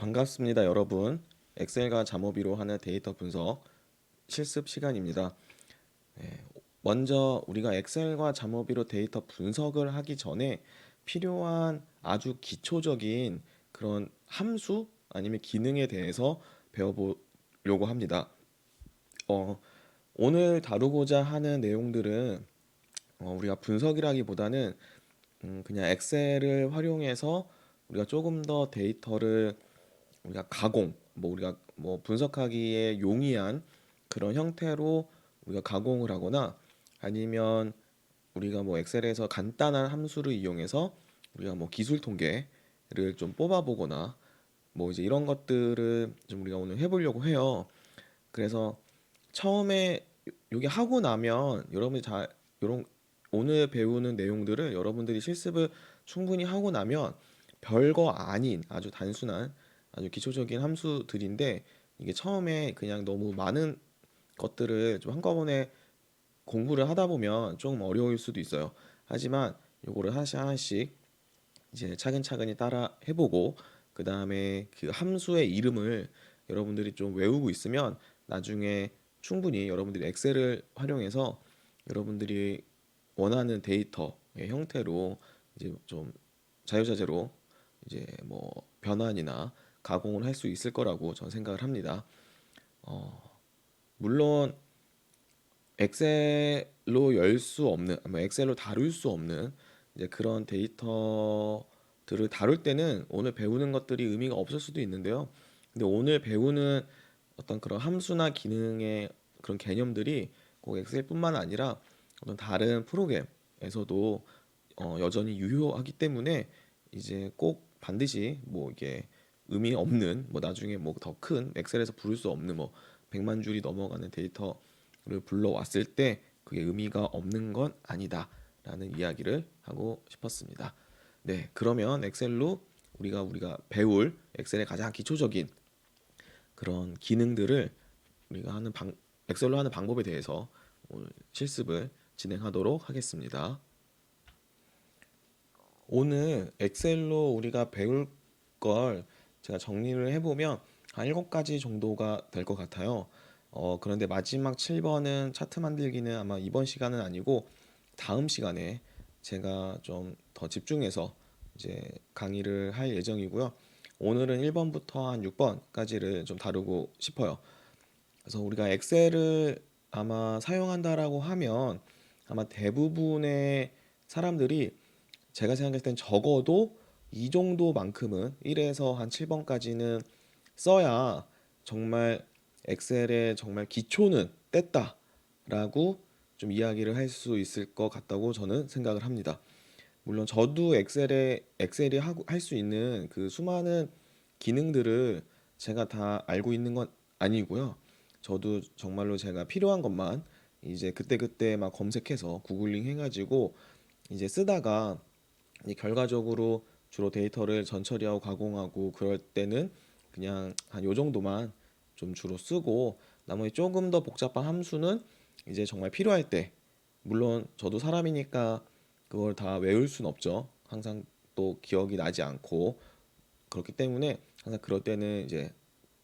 반갑습니다, 여러분. 엑셀과 자모비로 하는 데이터 분석 실습 시간입니다. 예, 먼저 우리가 엑셀과 자모비로 데이터 분석을 하기 전에 필요한 아주 기초적인 그런 함수 아니면 기능에 대해서 배워보려고 합니다. 어, 오늘 다루고자 하는 내용들은 우리가 분석이라기보다는 그냥 엑셀을 활용해서 우리가 조금 더 데이터를 우리가 가공, 뭐 우리가 뭐 분석하기에 용이한 그런 형태로 우리가 가공을 하거나 아니면 우리가 뭐 엑셀에서 간단한 함수를 이용해서 우리가 뭐 기술 통계를 좀 뽑아보거나 뭐 이제 이런 것들을 좀 우리가 오늘 해보려고 해요. 그래서 처음에 여기 하고 나면 여러분이 잘 이런 오늘 배우는 내용들을 여러분들이 실습을 충분히 하고 나면 별거 아닌 아주 단순한 아주 기초적인 함수들인데 이게 처음에 그냥 너무 많은 것들을 좀 한꺼번에 공부를 하다 보면 좀 어려울 수도 있어요. 하지만 요거를 하나씩 하나씩 이제 차근차근히 따라 해보고 그 다음에 그 함수의 이름을 여러분들이 좀 외우고 있으면 나중에 충분히 여러분들이 엑셀을 활용해서 여러분들이 원하는 데이터의 형태로 이제 좀 자유자재로 이제 뭐 변환이나 가공을 할 수 있을 거라고 저는 생각을 합니다. 물론 엑셀로 열 수 없는, 아마 엑셀로 다룰 수 없는 이제 그런 데이터들을 다룰 때는 오늘 배우는 것들이 의미가 없을 수도 있는데요. 근데 오늘 배우는 어떤 그런 함수나 기능의 그런 개념들이 꼭 엑셀뿐만 아니라 어떤 다른 프로그램에서도 여전히 유효하기 때문에 이제 꼭 반드시 뭐 이게 의미 없는 뭐 나중에 뭐 더 큰 엑셀에서 부를 수 없는 뭐 100만 줄이 넘어가는 데이터를 불러왔을 때 그게 의미가 없는 건 아니다라는 이야기를 하고 싶었습니다. 네, 그러면 엑셀로 우리가 배울 엑셀의 가장 기초적인 그런 기능들을 우리가 엑셀로 하는 방법에 대해서 오늘 실습을 진행하도록 하겠습니다. 오늘 엑셀로 우리가 배울 걸 제가 정리를 해보면 한 7가지 정도가 될 것 같아요. 그런데 마지막 7번은 차트 만들기는 아마 이번 시간은 아니고 다음 시간에 제가 좀 더 집중해서 이제 강의를 할 예정이고요. 오늘은 1번부터 한 6번까지를 좀 다루고 싶어요. 그래서 우리가 엑셀을 아마 사용한다라고 하면 아마 대부분의 사람들이 제가 생각했을 땐 적어도 이 정도만큼은 1에서 한 7번까지는 써야 정말 엑셀의 정말 기초는 뗐다라고 좀 이야기를 할 수 있을 것 같다고 저는 생각을 합니다. 물론 저도 엑셀이 할 수 있는 그 수많은 기능들을 제가 다 알고 있는 건 아니고요. 저도 정말로 제가 필요한 것만 이제 그때그때 막 검색해서 구글링 해가지고 이제 쓰다가 이 결과적으로 주로 데이터를 전처리하고 가공하고 그럴 때는 그냥 한 요 정도만 좀 주로 쓰고 나머지 조금 더 복잡한 함수는 이제 정말 필요할 때 물론 저도 사람이니까 그걸 다 외울 순 없죠. 항상 또 기억이 나지 않고 그렇기 때문에 항상 그럴 때는 이제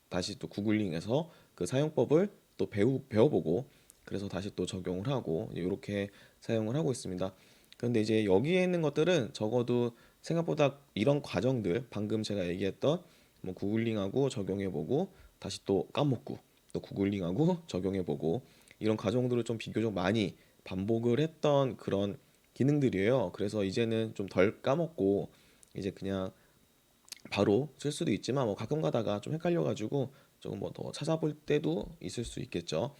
다시 또 구글링해서 그 사용법을 또 배워보고 그래서 다시 또 적용을 하고 이렇게 사용을 하고 있습니다. 그런데 이제 여기에 있는 것들은 적어도 생각보다 이런 과정들 방금 제가 얘기했던 뭐 구글링하고 적용해보고 다시 또 까먹고 또 구글링하고 적용해보고 이런 과정들을 좀 비교적 많이 반복을 했던 그런 기능들이에요. 그래서 이제는 좀 덜 까먹고 이제 그냥 바로 쓸 수도 있지만 뭐 가끔 가다가 좀 헷갈려가지고 조금 뭐 더 찾아볼 때도 있을 수 있겠죠.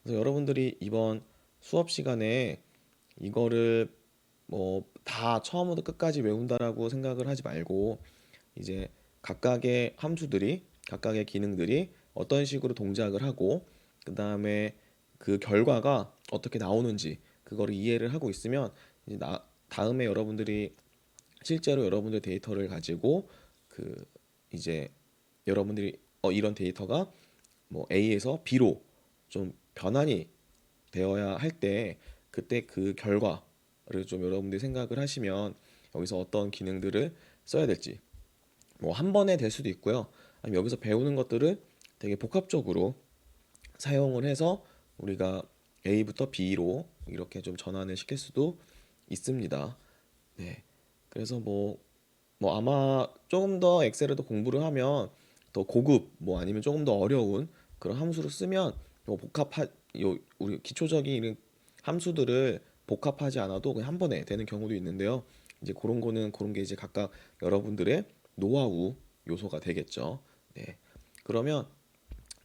그래서 여러분들이 이번 수업 시간에 이거를 뭐 다 처음부터 끝까지 외운다라고 생각을 하지 말고 이제 각각의 함수들이 각각의 기능들이 어떤 식으로 동작을 하고 그 다음에 그 결과가 어떻게 나오는지 그거를 이해를 하고 있으면 이제 다음에 여러분들이 실제로 여러분들 데이터를 가지고 그 이제 여러분들이 이런 데이터가 뭐 A에서 B로 좀 변환이 되어야 할 때 그때 그 결과를 좀 여러분들이 생각을 하시면 여기서 어떤 기능들을 써야 될지 뭐 한 번에 될 수도 있고요. 아니면 여기서 배우는 것들을 되게 복합적으로 사용을 해서 우리가 A부터 B로 이렇게 좀 전환을 시킬 수도 있습니다. 네. 그래서 뭐 아마 조금 더 엑셀을 더 공부를 하면 더 고급 뭐 아니면 조금 더 어려운 그런 함수를 쓰면 뭐 우리 기초적인 이런 함수들을 복합하지 않아도 그냥 한 번에 되는 경우도 있는데요. 이제 그런 게 이제 각각 여러분들의 노하우 요소가 되겠죠. 네. 그러면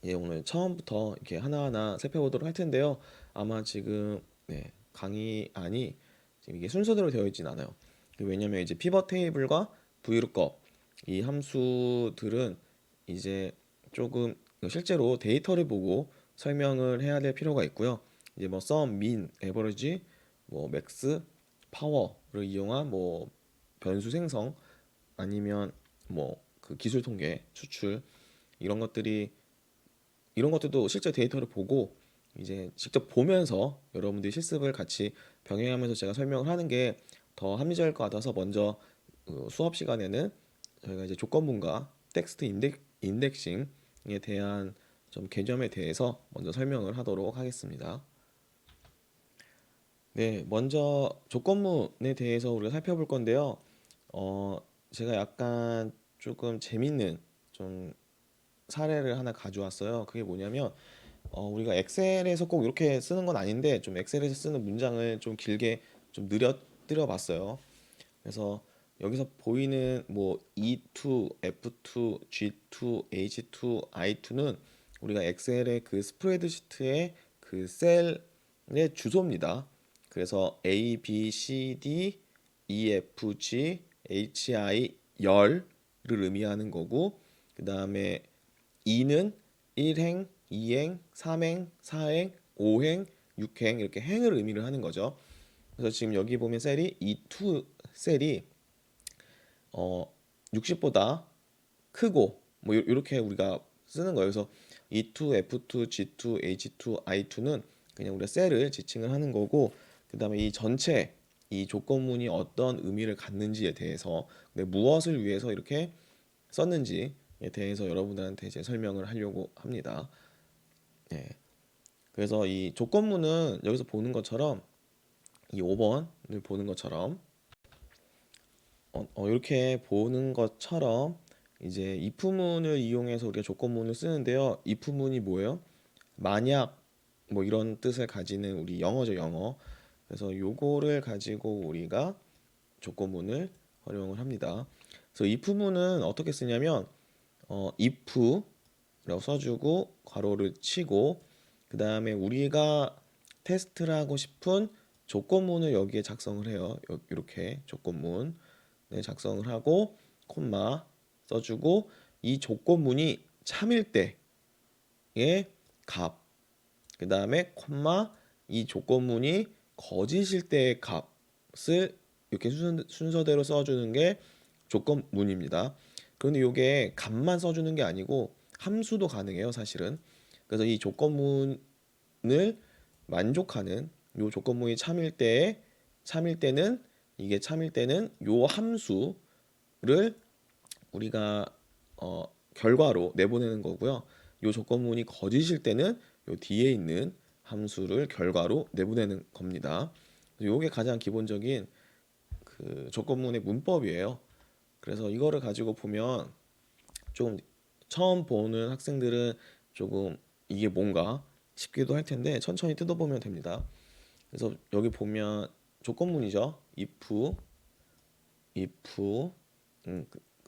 예, 오늘 처음부터 이렇게 하나하나 살펴보도록 할 텐데요. 아마 지금 네, 강의 안이 지금 이게 순서대로 되어 있진 않아요. 왜냐면 이제 피벗 테이블과 VLOOKUP 이 함수들은 이제 조금 실제로 데이터를 보고 설명을 해야 될 필요가 있고요. 이제 뭐 sum, mean, average, 뭐 max, power를 이용한 뭐 변수 생성 아니면 뭐 그 기술 통계, 추출 이런 것들이 이런 것들도 실제 데이터를 보고 이제 직접 보면서 여러분들이 실습을 같이 병행하면서 제가 설명을 하는 게 더 합리적일 것 같아서 먼저 수업 시간에는 저희가 이제 조건문과 텍스트 인덱싱에 대한 좀 개념에 대해서 먼저 설명을 하도록 하겠습니다. 네, 먼저 조건문에 대해서 우리가 살펴볼 건데요. 제가 약간 조금 재밌는 좀 사례를 하나 가져왔어요. 그게 뭐냐면 우리가 엑셀에서 꼭 이렇게 쓰는 건 아닌데 좀 엑셀에서 쓰는 문장을 좀 길게 좀 느려뜨려 봤어요. 그래서 여기서 보이는 뭐 E2, F2, G2, H2, I2는 우리가 엑셀의 그 스프레드시트의 그 셀의 주소입니다. 그래서 A, B, C, D, E, F, G, H, I 열을 의미하는 거고 그 다음에 E는 1행, 2행, 3행, 4행, 5행, 6행 이렇게 행을 의미를 하는 거죠. 그래서 지금 여기 보면 셀이 E2 셀이 60보다 크고 뭐 이렇게 우리가 쓰는 거예요. 그래서 E2, F2, G2, H2, I2는 그냥 우리가 셀을 지칭을 하는 거고 그다음에 이 전체 이 조건문이 어떤 의미를 갖는지에 대해서 무엇을 위해서 이렇게 썼는지에 대해서 여러분들한테 이제 설명을 하려고 합니다. 네. 그래서 이 조건문은 여기서 보는 것처럼 이 5번을 보는 것처럼 이렇게 보는 것처럼 이제 if문을 이용해서 우리가 조건문을 쓰는데요. if문이 뭐예요? 만약 뭐 이런 뜻을 가지는 우리 영어죠, 영어. 그래서 요거를 가지고 우리가 조건문을 활용을 합니다. 그래서 if문은 어떻게 쓰냐면 if라고 써주고 괄호를 치고 그 다음에 우리가 테스트를 하고 싶은 조건문을 여기에 작성을 해요. 이렇게 조건문 작성을 하고 콤마 써주고 이 조건문이 참일 때의 값, 그 다음에 콤마 이 조건문이 거짓일 때의 값을 이렇게 순서대로 써주는 게 조건문입니다. 그런데 이게 값만 써주는 게 아니고 함수도 가능해요, 사실은. 그래서 이 조건문을 만족하는 요 조건문이 참일 때는 이게 참일 때는 요 함수를 우리가 결과로 내보내는 거고요. 요 조건문이 거짓일 때는 요 뒤에 있는 함수를 결과로 내보내는 겁니다. 요게 가장 기본적인 그 조건문의 문법이에요. 그래서 이거를 가지고 보면 조금 처음 보는 학생들은 조금 이게 뭔가 싶기도 할 텐데 천천히 뜯어보면 됩니다. 그래서 여기 보면 조건문이죠. if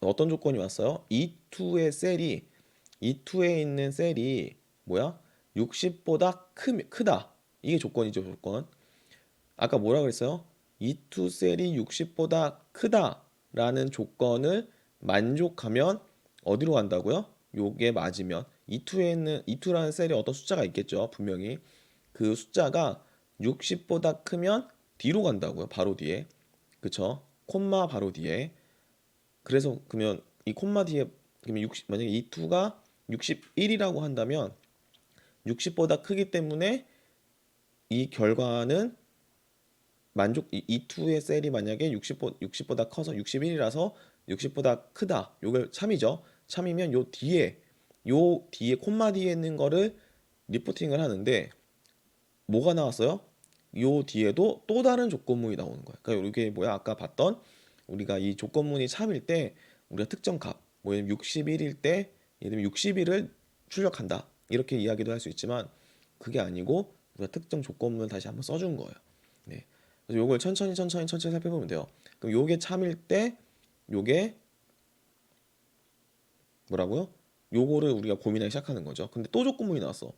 어떤 조건이 왔어요? E2에 있는 셀이 뭐야? 60보다 크다. 이게 조건이죠, 조건. 아까 뭐라 그랬어요? E2 셀이 60보다 크다라는 조건을 만족하면 어디로 간다고요? 요게 맞으면 E2라는 셀에 어떤 숫자가 있겠죠, 분명히. 그 숫자가 60보다 크면 뒤로 간다고요, 바로 뒤에. 그쵸? 콤마 바로 뒤에. 그래서 그러면 이 콤마 뒤에 그러면 만약에 E2가 61이라고 한다면 60보다 크기 때문에 이 결과는 E2의 셀이 만약에 60보다 커서 61이라서 60보다 크다. 요걸 참이죠. 참이면 요 뒤에 콤마 뒤에 있는 거를 리포팅을 하는데 뭐가 나왔어요? 요 뒤에도 또 다른 조건문이 나오는 거야. 그러니까 이게 뭐야? 아까 봤던 우리가 이 조건문이 참일 때 우리가 특정 값, 뭐 예를 들면 61일 때 예를 들면 60일을 출력한다. 이렇게 이야기도 할 수 있지만 그게 아니고 우리가 특정 조건문을 다시 한번 써준 거예요. 네. 그래서 요걸 천천히 살펴보면 돼요. 그럼 요게 참일 때 요게 뭐라고요? 요거를 우리가 고민하기 시작하는 거죠. 근데 또 조건문이 나왔어.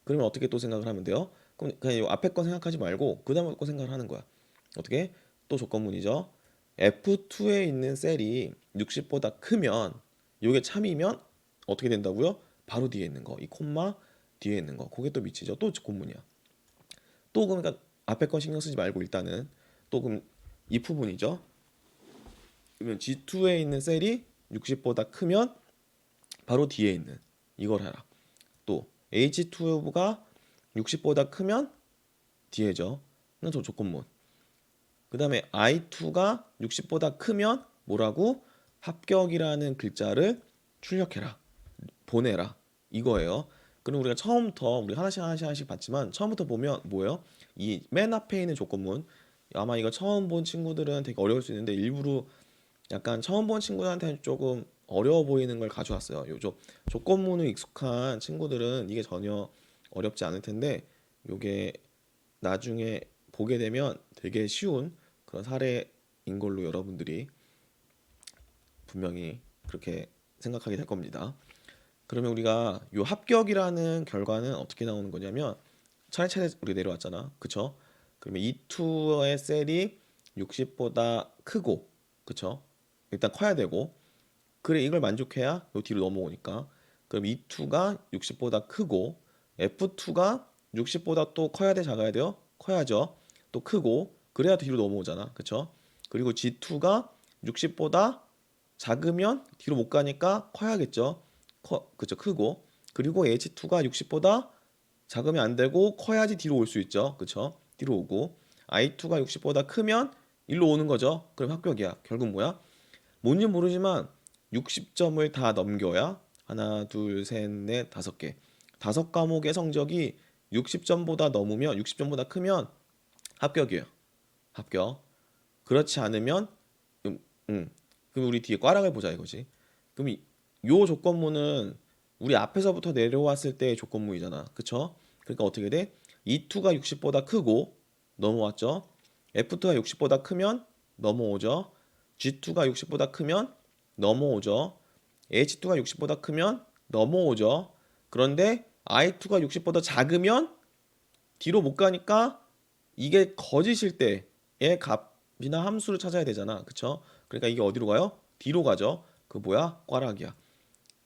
그러면 어떻게 또 생각을 하면 돼요? 그럼 그냥 요 앞에 거 생각하지 말고 그 다음에 거 생각을 하는 거야. 어떻게? 또 조건문이죠. F2에 있는 셀이 60보다 크면 요게 참이면 어떻게 된다고요? 바로 뒤에 있는 거, 이 콤마 뒤에 있는 거, 그게 또 미치죠. 또 조건문이야. 또 그러니까 앞에 건 신경 쓰지 말고 일단은 또 그럼 이 부분이죠. 그러면 G2에 있는 셀이 60보다 크면 바로 뒤에 있는 이걸 해라. 또 H2가 60보다 크면 뒤에죠. 이건 저 조건문. 그 다음에 I2가 60보다 크면 뭐라고? 합격이라는 글자를 출력해라. 보내라. 이거예요. 그럼 우리가 처음부터 우리 하나씩 봤지만 처음부터 보면 뭐예요? 이 맨 앞에 있는 조건문. 아마 이거 처음 본 친구들은 되게 어려울 수 있는데 일부러 약간 처음 본 친구들한테는 조금 어려워 보이는 걸 가져왔어요. 요조 조건문에 익숙한 친구들은 이게 전혀 어렵지 않을 텐데 요게 나중에 보게 되면 되게 쉬운 그런 사례인 걸로 여러분들이 분명히 그렇게 생각하게 될 겁니다. 그러면 우리가 요 합격이라는 결과는 어떻게 나오는 거냐면 차례차례 우리 내려왔잖아. 그쵸? 그러면 이 투어의 셀이 60보다 크고 그쵸? 일단 커야 되고 그래 이걸 만족해야 요 뒤로 넘어오니까 그럼 E2가 60보다 크고 F2가 60보다 또 커야 돼 작아야 돼요? 커야죠. 또 크고 그래야 뒤로 넘어오잖아. 그쵸? 그리고 G2가 60보다 작으면 뒤로 못 가니까 커야겠죠. 그쵸 크고 그리고 H2가 60보다 작으면 안 되고 커야지 뒤로 올 수 있죠. 그쵸? 뒤로 오고 I2가 60보다 크면 일로 오는 거죠. 그럼 합격이야. 결국 뭐야? 뭔지 모르지만 60점을 다 넘겨야 하나, 둘, 셋, 넷, 다섯 개. 다섯 과목의 성적이 60점보다 넘으면 60점보다 크면 합격이에요. 합격. 그렇지 않으면 음, 음. 그럼 우리 뒤에 꽈락을 보자 이거지. 그럼 요 조건문은 우리 앞에서부터 내려왔을 때의 조건문이잖아. 그쵸? 그러니까 어떻게 돼? E2가 60보다 크고 넘어왔죠. F2가 60보다 크면 넘어오죠. G2가 60보다 크면 넘어오죠. H2가 60보다 크면 넘어오죠. 그런데 I2가 60보다 작으면 뒤로 못 가니까 이게 거짓일 때의 값이나 함수를 찾아야 되잖아. 그쵸? 그러니까 이게 어디로 가요? 뒤로 가죠. 그 뭐야? 꽈락이야.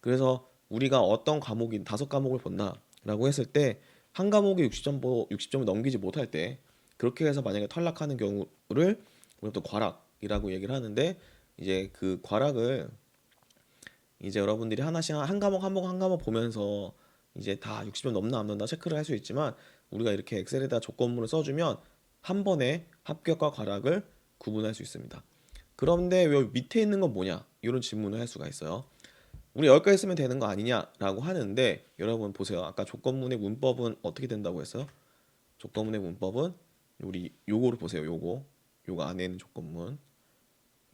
그래서 우리가 어떤 과목인 다섯 과목을 본다라고 했을 때 한 과목에 60점을 넘기지 못할 때 그렇게 해서 만약에 탈락하는 경우를 우리가 또 과락이라고 얘기를 하는데 이제 그 과락을 이제 여러분들이 하나씩 한 과목 보면서 이제 다 60점 넘나 안 넘나 체크를 할 수 있지만 우리가 이렇게 엑셀에다 조건문을 써주면 한 번에 합격과 과락을 구분할 수 있습니다. 그런데 왜 밑에 있는 건 뭐냐? 이런 질문을 할 수가 있어요. 우리 여기까지 쓰면 되는 거 아니냐라고 하는데 여러분 보세요. 아까 조건문의 문법은 어떻게 된다고 했어요? 조건문의 문법은 우리 요거를 보세요. 요거 안에 있는 조건문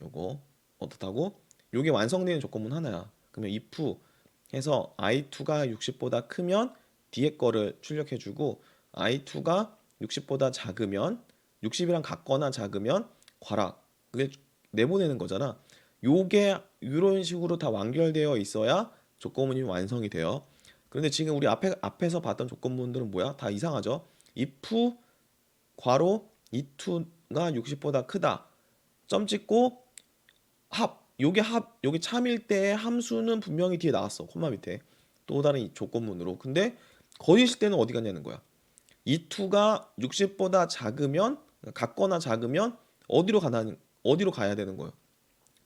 요거 어떻다고? 요게 완성되는 조건문 하나야. 그러면 if 해서 i2가 60보다 크면 뒤에 거를 출력해주고 i2가 60보다 작으면 60이랑 같거나 작으면 괄화 그게 내보내는 거잖아. 요게 이런 식으로 다 완결되어 있어야 조건문이 완성이 돼요. 그런데 지금 우리 앞에서 봤던 조건문들은 뭐야? 다 이상하죠? if 괄호 e2가 60보다 크다. 점 찍고 요게 참일 때의 함수는 분명히 뒤에 나왔어. 콤마 밑에. 또 다른 이 조건문으로. 근데 거짓일 때는 어디 갔냐는 거야. 이2가 60보다 작으면 같거나 작으면 어디로 가야 되는 거예요?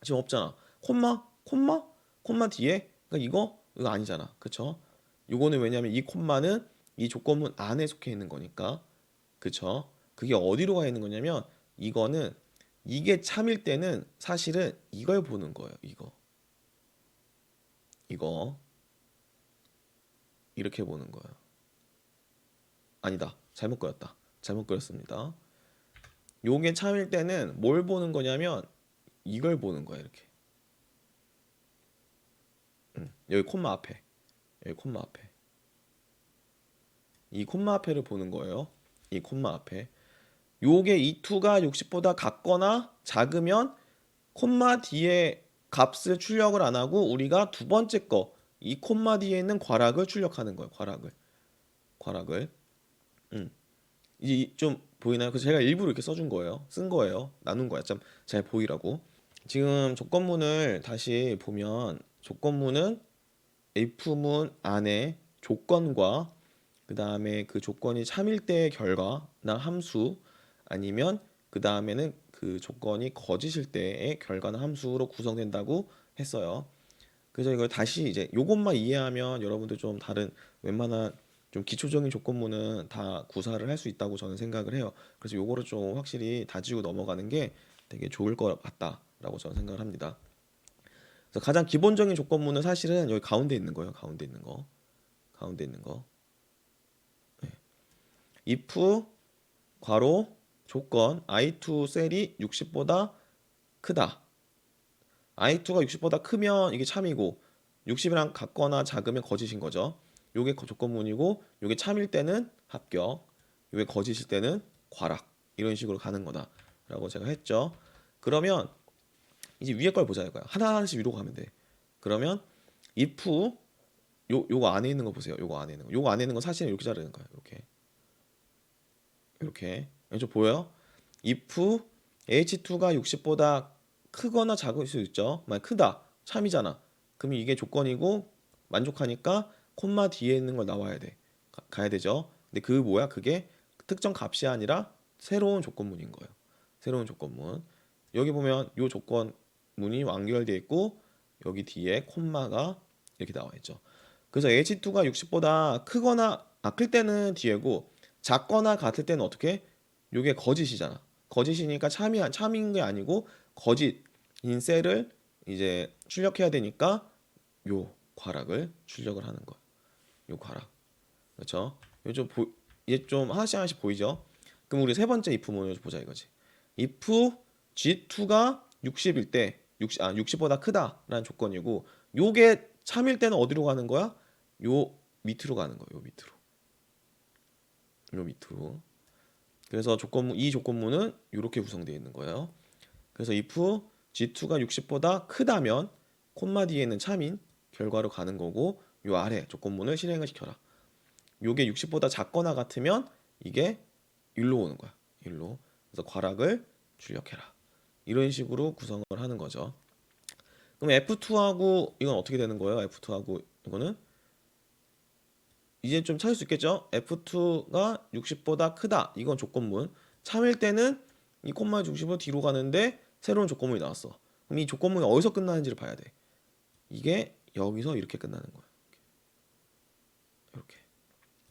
지금 없잖아. 콤마 뒤에 그러니까 이거 아니잖아. 그쵸? 요거는 왜냐면 이 콤마는 이 조건문 안에 속해 있는 거니까. 그쵸? 그게 어디로 가 있는 거냐면 이거는 이게 참일 때는 사실은 이걸 보는 거예요. 이거 이렇게 보는 거예요. 아니다. 잘못 그렸다. 잘못 그렸습니다. 요게 참일 때는 뭘 보는 거냐면 이걸 보는 거야. 이렇게. 여기 콤마 앞에. 여기 콤마 앞에. 이 콤마 앞에를 보는 거예요. 이 콤마 앞에. 요게 e2가 60보다 같거나 작으면 콤마 뒤에 값을 출력을 안 하고 우리가 두 번째 거 이 콤마 뒤에 있는 괄학을 출력하는 거예요. 괄학을. 음. 이 좀 보이나요? 그래서 제가 일부러 이렇게 써준 거예요. 쓴 거예요. 나눈 거야. 좀 잘 보이라고. 지금 조건문을 다시 보면 조건문은 if문 안에 조건과 그 다음에 그 조건이 참일 때의 결과나 함수 아니면 그 다음에는 그 조건이 거짓일 때의 결과나 함수로 구성된다고 했어요. 그래서 이걸 다시 이제 요것만 이해하면 여러분들 좀 다른 웬만한 좀 기초적인 조건문은 다 구사를 할 수 있다고 저는 생각을 해요. 그래서 요거를 좀 확실히 다지고 넘어가는 게 되게 좋을 것 같다라고 저는 생각을 합니다. 그래서 가장 기본적인 조건문은 사실은 여기 가운데 있는 거예요. 가운데 있는 거. 가운데 있는 거. if 괄호 조건 i2 셀이 60보다 크다. i2가 60보다 크면 이게 참이고 60이랑 같거나 작으면 거짓인 거죠. 요게 조건문이고 요게 참일 때는 합격. 요게 거짓일 때는 과락. 이런 식으로 가는 거다라고 제가 했죠. 그러면 이제 위에 걸 보자 이거야. 하나하나씩 위로 가면 돼. 그러면 if 요거 안에 있는 거 보세요. 요거 안에 있는 거. 요거 안에 있는 거 사실은 이렇게 자르는 거야. 이렇게. 좀 보여요? if h2가 60보다 크거나 작을 수 있죠. 만약 크다. 참이잖아. 그러면 이게 조건이고 만족하니까 콤마 뒤에 있는 걸 나와야 돼. 가야 되죠. 근데 그 뭐야? 그게 특정 값이 아니라 새로운 조건문인 거예요. 새로운 조건문. 여기 보면 요 조건문이 완결되어 있고 여기 뒤에 콤마가 이렇게 나와 있죠. 그래서 h2가 60보다 크거나 클 때는 뒤에고 작거나 같을 때는 어떻게? 요게 거짓이잖아. 거짓이니까 참인 게 아니고 거짓인 셀을 이제 출력해야 되니까 요 괄학을 출력을 하는 거야. 요 괄학. 그렇죠? 이게 좀 하나씩 보이죠? 그럼 우리 세 번째 if문을 보자 이거지. if g2가 60일 때 60보다 크다라는 조건이고 요게 참일 때는 어디로 가는 거야? 요 밑으로 가는 거예요. 요 밑으로. 그래서 이 조건문은 이렇게 구성되어 있는 거예요. 그래서 if g2가 60보다 크다면 콤마 뒤에 있는 참인 결과로 가는 거고 요 아래 조건문을 실행을 시켜라. 요게 60보다 작거나 같으면 이게 일로 오는 거야. 일로. 그래서 괄학을 출력해라. 이런 식으로 구성을 하는 거죠. 그럼 F2하고 이건 어떻게 되는 거예요? F2하고 이거는 이제 좀 찾을 수 있겠죠? F2가 60보다 크다. 이건 조건문. 참일 때는 이 콤마 60으로 뒤로 가는데 새로운 조건문이 나왔어. 그럼 이 조건문이 어디서 끝나는지를 봐야 돼. 이게 여기서 이렇게 끝나는 거야. 이렇게.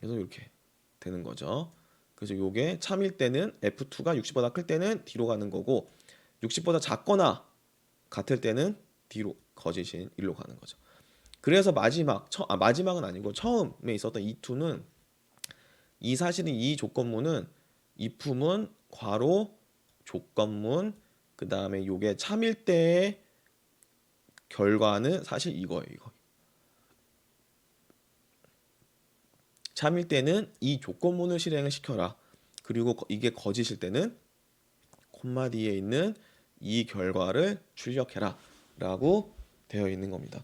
그래서 이렇게 되는 거죠. 그래서 이게 참일 때는 F2가 60보다 클 때는 뒤로 가는 거고 60보다 작거나 같을 때는 뒤로 거짓인 일로 가는 거죠. 그래서 마지막은 아니고 처음에 있었던 이2는 사실은 이 조건문은 if문 괄호 조건문 그 다음에 요게 참일 때의 결과는 사실 이거예요. 참일 때는 이 조건문을 실행을 시켜라. 그리고 이게 거짓일 때는 콤마 뒤에 있는 이 결과를 출력해라 라고 되어 있는 겁니다.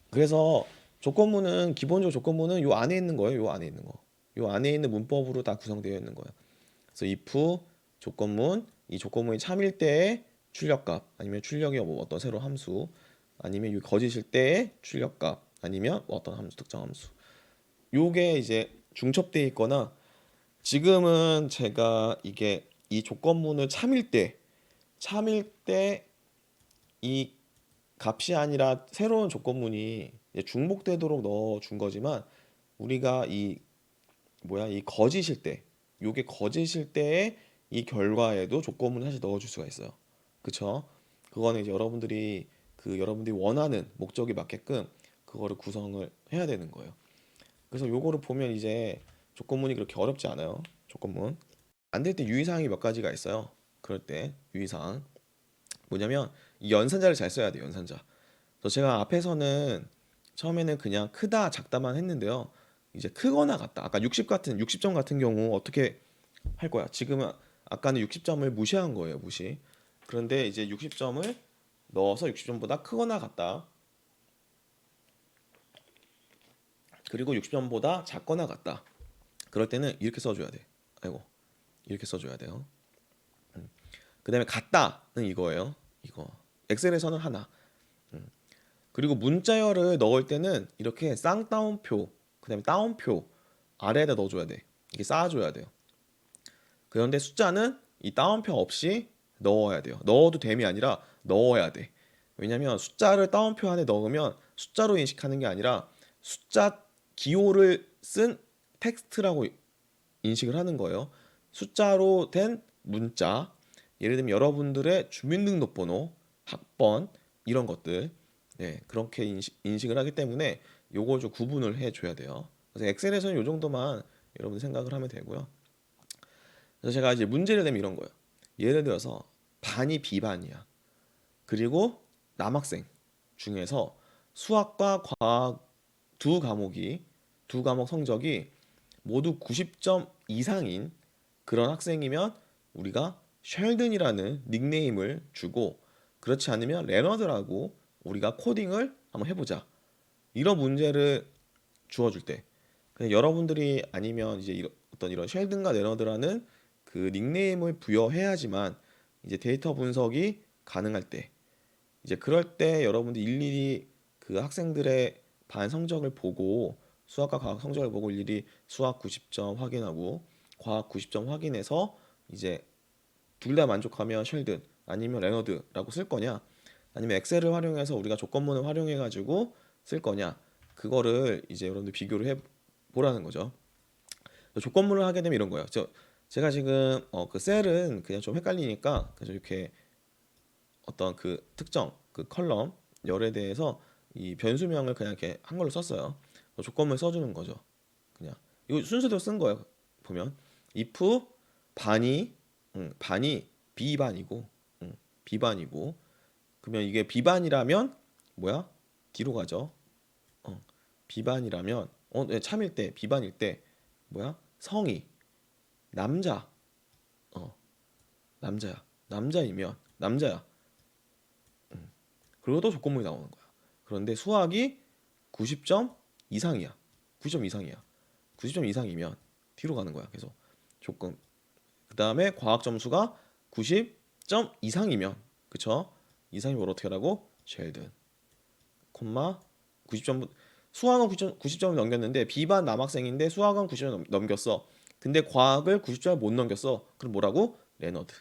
그래서 기본적으로 조건문은 요 안에 있는 거예요. 요 안에 있는 거. 요 안에 있는 문법으로 다 구성되어 있는 거예요. 그래서 if 조건문, 이 조건문이 참일 때의 출력값, 아니면 출력이 뭐 어떤 새로운 함수, 아니면 이 거짓일 때의 출력값, 아니면 어떤 함수, 특정 함수. 요게 이제 중첩되어 있거나 지금은 제가 이게 이 조건문을 참일 때 이 값이 아니라 새로운 조건문이 중복되도록 넣어 준 거지만 우리가 이 거짓일 때 요게 거짓일 때의 이 결과에도 조건문을 사실 넣어 줄 수가 있어요. 그쵸? 그거는 이제 여러분들이 원하는 목적에 맞게끔 그거를 구성을 해야 되는 거예요. 그래서 요거를 보면 이제 조건문이 그렇게 어렵지 않아요. 조건문. 안 될 때 유의사항이 몇 가지가 있어요. 그럴 때 유의사항 뭐냐면 이 연산자를 잘 써야 돼요. 연산자. 그래서 제가 앞에서는 처음에는 그냥 크다 작다만 했는데요. 이제 크거나 같다. 아까 60점 같은 경우 어떻게 할 거야? 지금은 아까는 60점을 무시한 거예요. 무시. 그런데 이제 60점을 넣어서 60점보다 크거나 같다. 그리고 60점보다 작거나 같다. 그럴 때는 이렇게 써줘야 돼. 아이고, 이렇게 써줘야 돼요. 그다음에 같다는 이거예요. 이거 엑셀에서는 하나. 그리고 문자열을 넣을 때는 이렇게 쌍따옴표, 그다음에 따옴표 아래에다 넣어줘야 돼. 이게 쌓아줘야 돼요. 그런데 숫자는 이 따옴표 없이 넣어야 돼요. 넣어도 됨이 아니라 넣어야 돼. 왜냐면 숫자를 따옴표 안에 넣으면 숫자로 인식하는 게 아니라 숫자 기호를 쓴 텍스트라고 인식을 하는 거예요. 숫자로 된 문자, 예를 들면 여러분들의 주민등록번호, 학번 이런 것들, 네, 그렇게 인식을 하기 때문에 요걸 좀 구분을 해줘야 돼요. 그래서 엑셀에서는 요 정도만 여러분 생각을 하면 되고요. 그래서 제가 이제 문제를 내면 이런 거예요. 예를 들어서 반이 B반이야. 그리고 남학생 중에서 수학과 과학 두 과목 성적이 모두 90점 이상인 그런 학생이면 우리가 쉘든이라는 닉네임을 주고 그렇지 않으면 레너드라고 우리가 코딩을 한번 해보자. 이런 문제를 주어줄 때 그냥 여러분들이 아니면 이제 어떤 이런 쉘든과 레너드라는 그 닉네임을 부여해야지만 이제 데이터 분석이 가능할 때 이제 그럴 때 여러분들 일일이 그 학생들의 반 성적을 보고 수학과 과학 성적을 보고 일일이 수학 90점 확인하고 과학 90점 확인해서 이제 둘 다 만족하면 쉘든 아니면 레너드라고 쓸 거냐 아니면 엑셀을 활용해서 우리가 조건문을 활용해 가지고 쓸 거냐 그거를 이제 여러분들 비교를 해 보라는 거죠. 조건문을 하게 되면 이런 거예요. 제가 지금 그 셀은 그냥 좀 헷갈리니까 그래서 이렇게 어떤 그 특정 그 컬럼 열에 대해서 이 변수명을 그냥 이렇게 한글로 썼어요. 조건을 써주는 거죠. 그냥 이거 순서대로 쓴 거예요. 보면 if 반이 B반이고 B반이고 그러면 이게 B반이라면 뭐야? 뒤로 가죠. B반이라면 네, 참일 때 B반일 때 뭐야? 성이 남자 남자야 남자이면 남자야. 그리고 또 조건문이 나오는 거야. 그런데 수학이 90점 이상이야. 90점 이상이야. 90점 이상이면 뒤로 가는 거야. 계속 조건. 그다음에 과학 점수가 90점 이상이면 그쵸? 이상이면 어떻게 하라고? 쉘든. 콤마 90점 수학은 90점을 넘겼는데 B반 남학생인데 수학은 90점 넘겼어. 근데 과학을 90점을 못 넘겼어. 그럼 뭐라고? 레너드.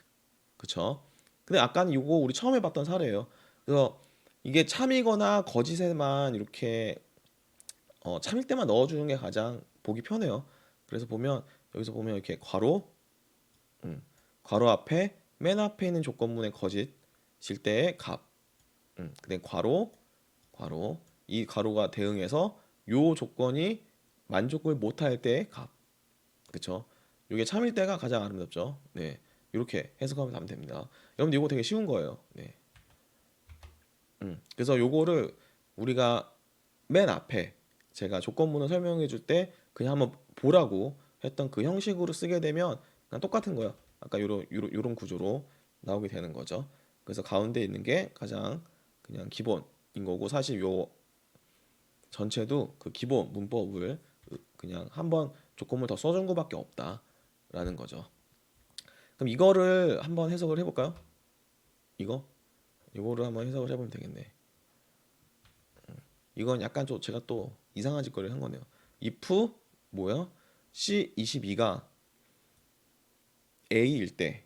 그쵸? 근데 아까는 이거 우리 처음 해봤던 사례예요. 그래서 이게 참이거나 거짓에만 이렇게 참일 때만 넣어주는 게 가장 보기 편해요. 그래서 보면 여기서 보면 이렇게 괄호 앞에 맨 앞에 있는 조건문의 거짓일 때의 값, 그다음 괄호 이 괄호가 대응해서 요 조건이 만족을 못할 때의 값, 그쵸? 이게 참일 때가 가장 아름답죠. 네, 이렇게 해석하면 됩니다. 여러분들 이거 되게 쉬운 거예요. 네. 그래서 요거를 우리가 맨 앞에 제가 조건문을 설명해 줄 때 그냥 한번 보라고 했던 그 형식으로 쓰게 되면 그냥 똑같은 거야. 아까 요런 구조로 나오게 되는 거죠. 그래서 가운데 있는 게 가장 그냥 기본인 거고 사실 요 전체도 그 기본 문법을 그냥 한번 조건문 더 써준 거밖에 없다라는 거죠. 그럼 이거를 한번 해석을 해볼까요? 이거를 한번 해석을 해보면 되겠네. 이건 약간 좀 제가 또 이상한 짓거리를 한 거네요. if 뭐야? C22가 A일 때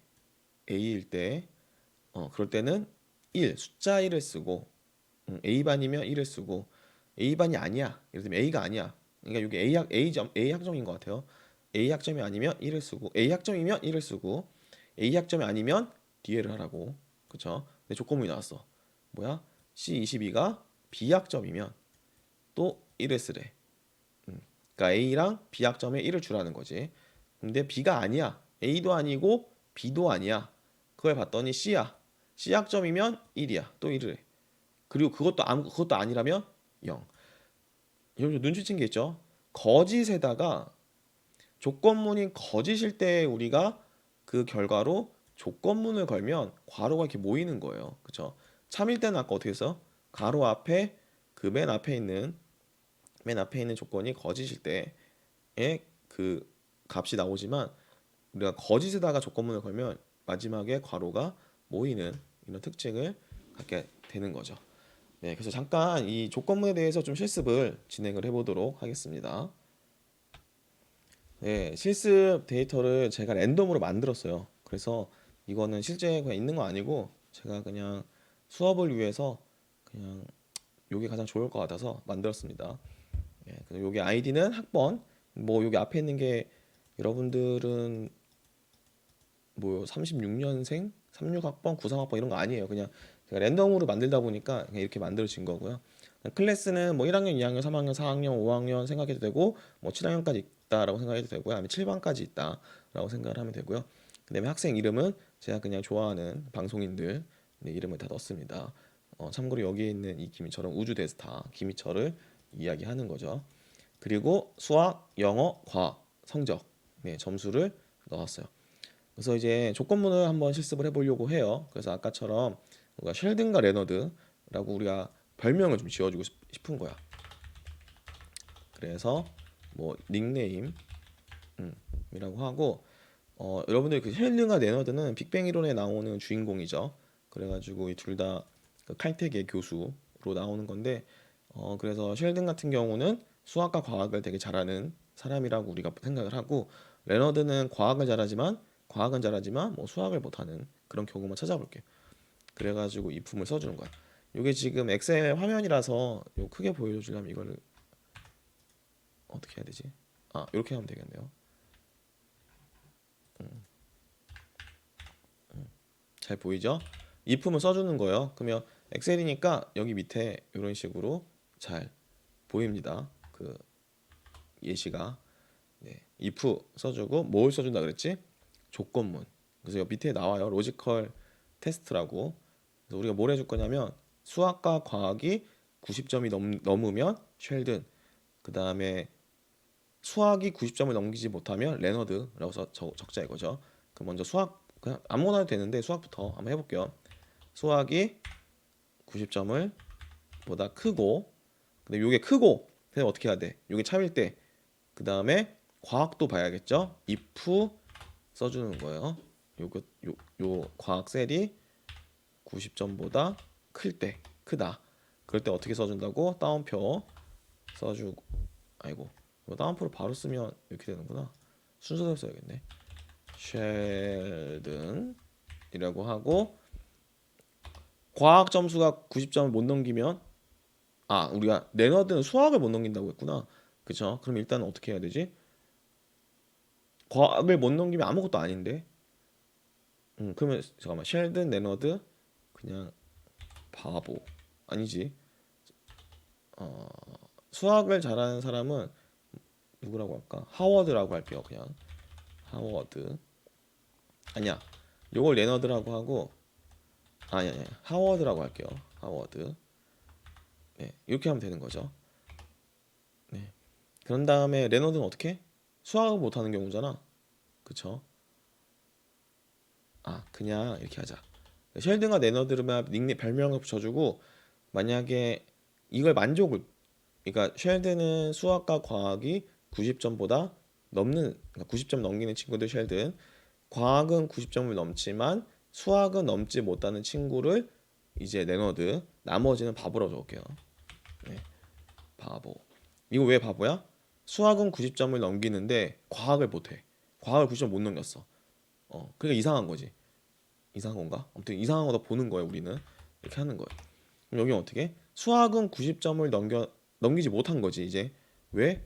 그럴 때는 1 숫자 1을 쓰고 A반이면 1을 쓰고 A반이 아니야. 예를 들면 A가 아니야. 그러니까 여기 A 학점인 것 같아요. A 학점이 아니면 1을 쓰고 A 학점이면 1을 쓰고 A 학점이 아니면 뒤에를 하라고. 그쵸? 근데 조건문이 나왔어. 뭐야? C22가 B학점이면 또 1을 쓰래. 그러니까 A랑 B학점에 1을 주라는 거지. 근데 B가 아니야. A도 아니고 B도 아니야. 그걸 봤더니 C야. C학점이면 1이야. 또 1을 해. 그리고 그것도 아니라면 0. 여러분 눈치챈 게 있죠? 거짓에다가 조건문이 거짓일 때 우리가 그 결과로 조건문을 걸면 괄호가 이렇게 모이는 거예요. 그쵸? 참일 때는 아까 어떻게 했어? 괄호 앞에 그 맨 앞에 있는 조건이 거짓일 때의 그 값이 나오지만 우리가 거짓에다가 조건문을 걸면 마지막에 괄호가 모이는 이런 특징을 갖게 되는 거죠. 네, 그래서 잠깐 이 조건문에 대해서 좀 실습을 진행을 해보도록 하겠습니다. 네, 실습 데이터를 제가 랜덤으로 만들었어요. 그래서 이거는 실제 그냥 있는 거 아니고 제가 그냥 수업을 위해서 그냥 요게 가장 좋을 것 같아서 만들었습니다. 예, 그래서 요게 아이디는 학번, 뭐 요게 앞에 있는 게 여러분들은 뭐 36년생, 36학번, 93학번 이런 거 아니에요. 그냥 제가 랜덤으로 만들다 보니까 그냥 이렇게 만들어진 거고요. 클래스는 뭐 1학년, 2학년, 3학년, 4학년, 5학년 생각해도 되고 뭐 7학년까지 있다라고 생각해도 되고요. 아니면 7반까지 있다라고 생각을 하면 되고요. 그다음에 학생 이름은 제가 그냥 좋아하는 방송인들 이름을 다 넣었습니다. 참고로 여기에 있는 이 김희철은 우주 대스타 김희철을 이야기하는 거죠. 그리고 수학, 영어, 과학 성적 점수를 넣었어요. 그래서 이제 조건문을 한번 실습을 해보려고 해요. 그래서 아까처럼 우리가 셸든과 레너드라고 우리가 별명을 좀 지어주고 싶은 거야. 그래서 뭐 닉네임이라고 하고 여러분들 그 셸든과 레너드는 빅뱅 이론에 나오는 주인공이죠. 그래가지고 이 둘 다 그 칼텍의 교수로 나오는 건데 그래서 셸든 같은 경우는 수학과 과학을 되게 잘하는 사람이라고 우리가 생각을 하고 레너드는 과학은 잘하지만 뭐 수학을 못하는 그런 경우만 찾아볼게요. 그래가지고 이 품을 써주는 거야. 이게 지금 엑셀 화면이라서 요 크게 보여주려면 이거를 어떻게 해야 되지? 아 이렇게 하면 되겠네요. 잘 보이죠? 이 품을 써주는 거예요. 그러면 엑셀이니까 여기 밑에 이런 식으로 잘 보입니다. 그 예시가 if 써주고 뭘 써준다 그랬지? 조건문. 그래서 여기 밑에 나와요. 로지컬 테스트라고. 그래서 우리가 뭘 해줄 거냐면 수학과 과학이 90점이 넘으면 셸든, 그 다음에 수학이 90점을 넘기지 못하면 레너드라고 적자 이거죠. 그럼 먼저 수학 그냥 아무거나 해도 되는데 수학부터 한번 해볼게요. 수학이 90점을 보다 크고, 근데 이게 크고 그냥 어떻게 해야 돼? 이게 참일 때, 그 다음에 과학도 봐야겠죠. if 써주는 거예요. 요 과학 셀이 90점보다 크다. 그럴 때 어떻게 써준다고? 따옴표 써주고, 아이고 이거 따옴표로 바로 쓰면 이렇게 되는구나. 순서대로 써야겠네. 셸든이라고 하고, 과학 점수가 90점을 못 넘기면, 우리가 레너드는 수학을 못 넘긴다고 했구나. 그쵸? 그럼 일단 어떻게 해야 되지? 과학을 못 넘기면 아무것도 아닌데. 그러면 잠깐만, 셸든, 레너드 그냥 바보 아니지. 수학을 잘하는 사람은 누구라고 할까? 하워드라고 할게요. 그냥 하워드. 아니야, 요걸 레너드라고 하고, 아니야, 하워드라고 할게요. 하워드. 네, 이렇게 하면 되는 거죠. 네. 그런 다음에 레너드는 어떻게? 수학을 못하는 경우잖아. 그쵸? 그냥 이렇게 하자. 셸든과 레너드만 닉네임 별명을 붙여주고, 만약에 이걸 만족을, 그러니까 셸든은 수학과 과학이 90점보다 넘는, 그러니까 90점 넘기는 친구들 셸든, 과학은 90점을 넘지만 수학은 넘지 못하는 친구를 이제 레너드, 나머지는 바보라고 적을게요. 네, 바보. 이거 왜 바보야? 수학은 90점을 넘기는데 과학을 못해. 과학을 90점 못 넘겼어. 그러니까 이상한 거지. 이상한 건가? 아무튼 이상한 거다 보는 거예요, 우리는. 이렇게 하는 거예요. 그럼 여기 어떻게? 수학은 90점을 넘기지 못한 거지, 이제. 왜?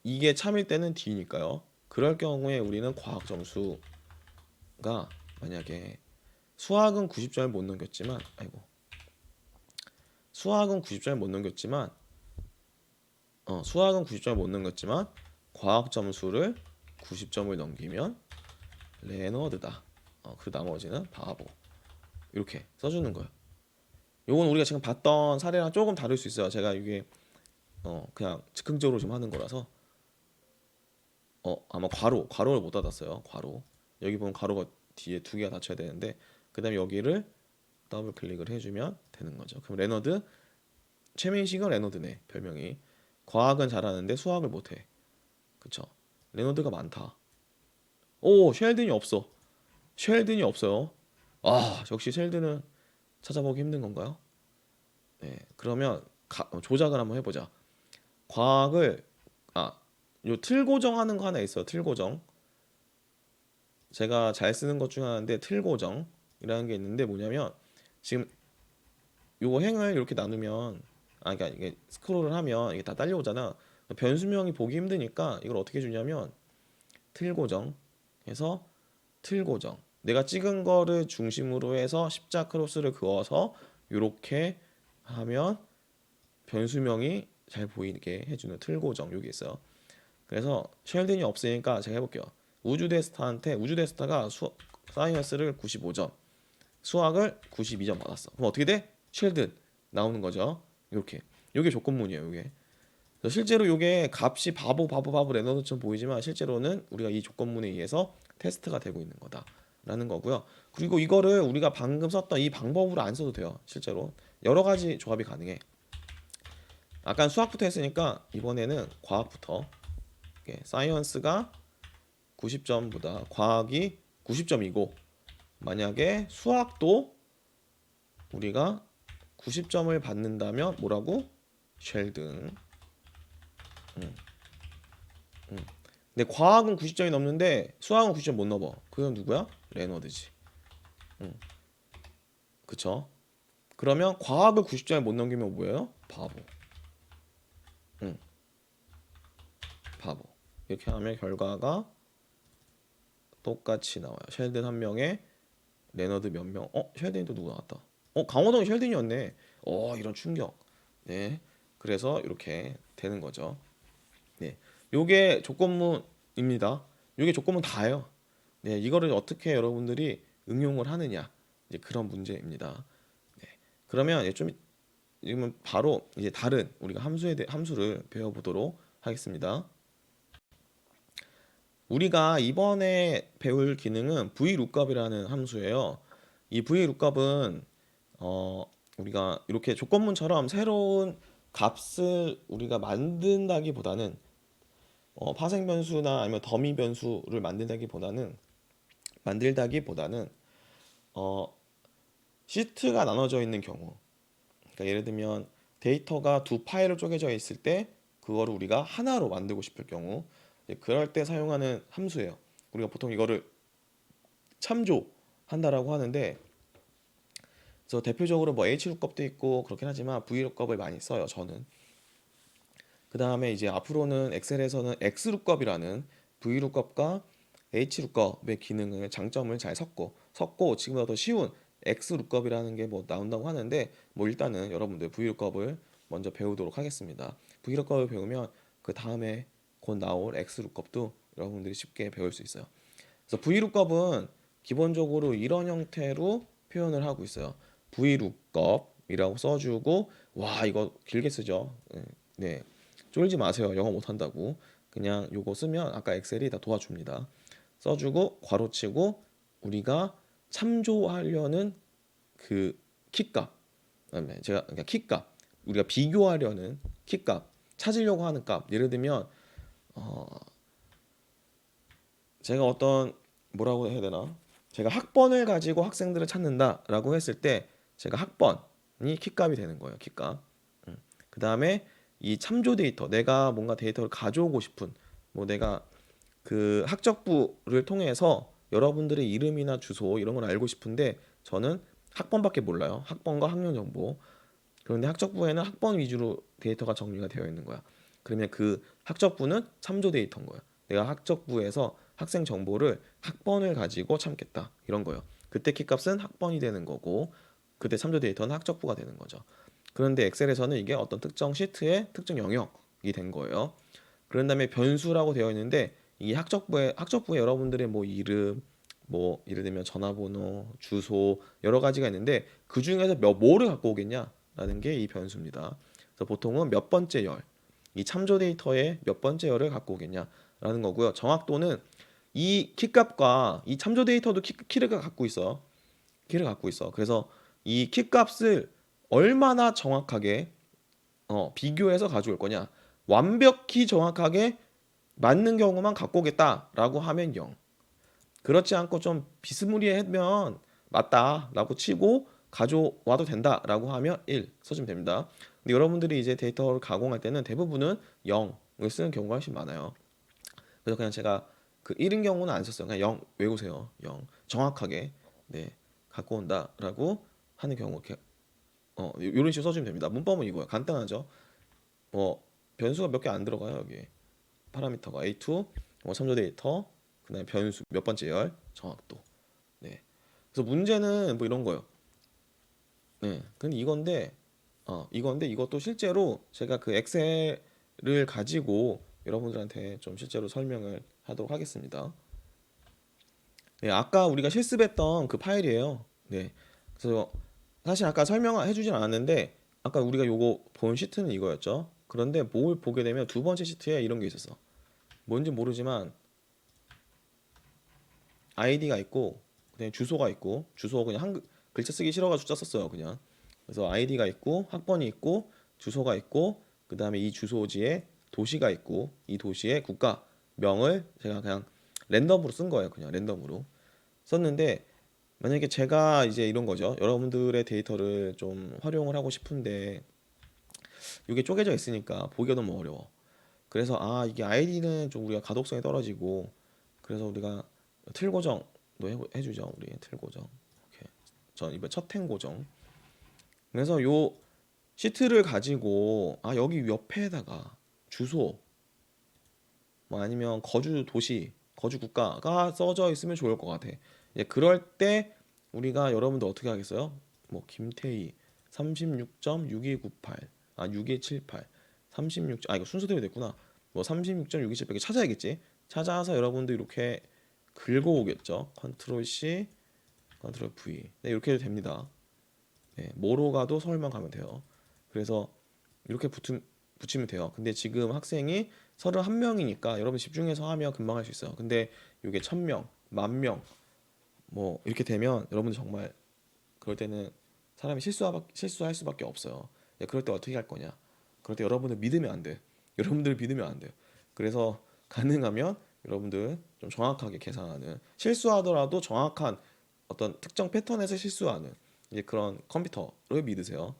이게 참일 때는 D니까요. 그럴 경우에 우리는 과학 점수가 만약에 수학은 90점을 못 넘겼지만 아이고. 수학은 90점을 못 넘겼지만 수학은 90점을 못 넘겼지만 과학 점수를 90점을 넘기면 레너드다. 그 나머지는 바보. 이렇게 써주는 거예요. 요건 우리가 지금 봤던 사례랑 조금 다를 수 있어요. 제가 이게 그냥 즉흥적으로 좀 하는 거라서 아마 괄호를 못 닫았어요. 괄호. 여기 보면 괄호가 뒤에 두 개가 닫혀야 되는데 그다음에 여기를 더블 클릭을 해주면 되는 거죠. 그럼 레너드 최민식은 레너드네 별명이. 과학은 잘하는데 수학을 못해. 그쵸? 레너드가 많다. 오 쉘든이 없어. 쉘든이 없어요. 역시 쉘든은 찾아보기 힘든 건가요? 네, 그러면 조작을 한번 해보자. 과학을 요 틀 고정하는 거 하나 있어요. 틀 고정. 제가 잘 쓰는 것 중 하나인데 틀 고정이라는 게 있는데 뭐냐면 지금 요 행을 이렇게 나누면 그러니까 이게 스크롤을 하면 이게 다 딸려오잖아. 변수명이 보기 힘드니까 이걸 어떻게 주냐면 틀 고정 해서 틀 고정. 내가 찍은 거를 중심으로 해서 십자 크로스를 그어서 이렇게 하면 변수명이 잘 보이게 해주는 틀 고정 여기 있어요. 그래서 쉘든이 없으니까 제가 해볼게요. 우주대스타가 사이언스를 95점, 수학을 92점 받았어. 그럼 어떻게 돼? 쉘든 나오는 거죠. 이렇게. 이게 조건문이에요. 이게. 실제로 이게 값이 바보 레너드처럼 보이지만 실제로는 우리가 이 조건문에 의해서 테스트가 되고 있는 거다라는 거고요. 그리고 이거를 우리가 방금 썼던 이 방법으로 안 써도 돼요. 실제로 여러 가지 조합이 가능해. 아까 수학부터 했으니까 이번에는 과학부터. 사이언스가 90점보다 과학이 90점이고 만약에 수학도 우리가 90점을 받는다면 뭐라고? 쉘든. 음, 음. 근데 과학은 90점이 넘는데 수학은 90점 못 넘어. 그건 누구야? 레너드지. 음, 그쵸? 그러면 과학을 90점에 못 넘기면 뭐예요? 바보. 음, 바보. 이렇게 하면 결과가 똑같이 나와요. 쉘든 한 명에 레너드 몇 명? 쉘든이 또 누구 나왔다. 강호동이 쉘든이었네. 이런 충격. 네. 그래서 이렇게 되는 거죠. 네. 요게 조건문입니다. 요게 조건문 다예요. 네. 이거를 어떻게 여러분들이 응용을 하느냐. 이제 그런 문제입니다. 네. 그러면 좀 지금은 바로 이제 다른 우리가 함수를 배워보도록 하겠습니다. 우리가 이번에 배울 기능은 VLOOKUP이라는 함수예요. 이 VLOOKUP은 우리가 이렇게 조건문처럼 새로운 값을 우리가 만든다기보다는 파생 변수나 아니면 더미 변수를 만들다기보다는 시트가 나눠져 있는 경우, 그러니까 예를 들면 데이터가 두 파일로 쪼개져 있을 때 그거를 우리가 하나로 만들고 싶을 경우 그럴 때 사용하는 함수예요. 우리가 보통 이거를 참조한다라고 하는데 그래서 대표적으로 뭐 HLOOKUP도 있고 그렇긴 하지만 VLOOKUP을 많이 써요. 저는. 그 다음에 이제 앞으로는 엑셀에서는 XLOOKUP이라는 VLOOKUP과 HLOOKUP의 기능을 장점을 잘 섞고 지금보다 더 쉬운 XLOOKUP이라는 게 뭐 나온다고 하는데 뭐 일단은 여러분들 VLOOKUP을 먼저 배우도록 하겠습니다. VLOOKUP을 배우면 그 다음에 곧 나올 XLOOKUP도 여러분들이 쉽게 배울 수 있어요. 그래서 VLOOKUP은 기본적으로 이런 형태로 표현을 하고 있어요. VLOOKUP이라고 써주고 이거 길게 쓰죠. 네. 쫄지 마세요. 영어 못한다고. 그냥 요거 쓰면 아까 엑셀이 다 도와줍니다. 써주고 괄호치고 우리가 참조하려는 그 키값, 그다음에 제가 그러니까 키값, 우리가 비교하려는 키값, 찾으려고 하는 값. 예를 들면 제가 뭐라고 해야 되나? 제가 학번을 가지고 학생들을 찾는다라고 했을 때 제가 학번이 키값이 되는 거예요. 키값. 그 다음에 이 참조 데이터, 내가 뭔가 데이터를 가져오고 싶은 내가 그 학적부를 통해서 여러분들의 이름이나 주소 이런 걸 알고 싶은데 저는 학번밖에 몰라요. 학번과 학년 정보. 그런데 학적부에는 학번 위주로 데이터가 정리가 되어 있는 거야. 그러면 그 학적부는 참조 데이터인 거야. 내가 학적부에서 학생 정보를 학번을 가지고 참겠다 이런 거예요. 그때 키값은 학번이 되는 거고 그때 참조 데이터는 학적부가 되는 거죠. 그런데 엑셀에서는 이게 어떤 특정 시트의 특정 영역이 된 거예요. 그런 다음에 변수라고 되어 있는데 이 학적부에 여러분들의 뭐 이름, 뭐 예를 들면 전화번호, 주소 여러 가지가 있는데 그 중에서 뭐를 갖고 오겠냐라는 게 이 변수입니다. 그래서 보통은 몇 번째 열, 이 참조 데이터의 몇 번째 열을 갖고 오겠냐라는 거고요. 정확도는 이 키값과 이 참조 데이터도 키를 갖고 있어. 키를 갖고 있어. 그래서 이 키값을 얼마나 정확하게 비교해서 가져올 거냐. 완벽히 정확하게 맞는 경우만 갖고 오겠다라고 하면 0. 그렇지 않고 좀 비스무리하면 맞다라고 치고 가져와도 된다라고 하면 1 써주면 됩니다. 근데 여러분들이 이제 데이터를 가공할 때는 대부분은 0을 쓰는 경우가 훨씬 많아요. 그래서 그냥 제가 그 1인 경우는 안 썼어요. 그냥 0 외우세요. 0 정확하게 네 갖고 온다라고 하는 경우 이렇게 이런 식으로 써주면 됩니다. 문법은 이거예요. 간단하죠. 변수가 몇 개 안 들어가요 여기. 파라미터가 A2, 참조 데이터, 그다음에 변수 몇 번째 열, 정확도. 네. 그래서 문제는 뭐 이런 거요. 네. 근데 이건데 이것도 실제로 제가 그 엑셀을 가지고 여러분들한테 좀 실제로 설명을 하도록 하겠습니다. 네, 아까 우리가 실습했던 그 파일이에요. 네. 그래서 사실 아까 설명을 해주진 않았는데 아까 우리가 요거 본 시트는 이거였죠. 그런데 뭘 보게 되면 두 번째 시트에 이런 게 있었어. 뭔지 모르지만 아이디가 있고 그다음에 주소가 있고 주소 그냥 글자 쓰기 싫어가지고 숫자 썼어요 그냥. 그래서 아이디가 있고 학번이 있고 주소가 있고 그다음에 이 주소지에 도시가 있고 이 도시의 국가명을 제가 그냥 랜덤으로 쓴 거예요. 그냥 랜덤으로 썼는데 만약에 제가 이제 이런 거죠. 여러분들의 데이터를 좀 활용을 하고 싶은데 이게 쪼개져 있으니까 보기가 너무 어려워. 그래서 이게 아이디는 좀 우리가 가독성이 떨어지고 그래서 우리가 틀 고정도 해주죠. 우리 틀 고정. 이렇게 전 이번 첫행 고정. 그래서 요 시트를 가지고 여기 옆에다가 주소 뭐 아니면 거주 도시, 거주 국가가 써져 있으면 좋을 것 같아. 이제 그럴 때 우리가 여러분들 어떻게 하겠어요? 뭐 김태희 36.6298 6278 36 이거 순서대로 됐구나. 뭐 36.6278 찾아야겠지. 찾아서 여러분들 이렇게 긁어오겠죠. 컨트롤 C, 컨트롤 V. 네, 이렇게 해도 됩니다. 네, 뭐로 가도 서울만 가면 돼요. 그래서 이렇게 붙이면 돼요. 근데 지금 학생이 31명이니까 여러분 집중해서 하면 금방 할 수 있어요. 근데 이게 1000명, 10,000명 뭐 이렇게 되면 여러분들 정말 그럴 때는 사람이 실수할 수밖에 없어요. 그럴 때 어떻게 할 거냐? 그럴 때 여러분들 믿으면 안 돼. 여러분들 믿으면 안 돼요. 그래서 가능하면 여러분들 좀 정확하게 계산하는 실수하더라도 정확한 어떤 특정 패턴에서 실수하는 이제 그런 컴퓨터를 믿으세요.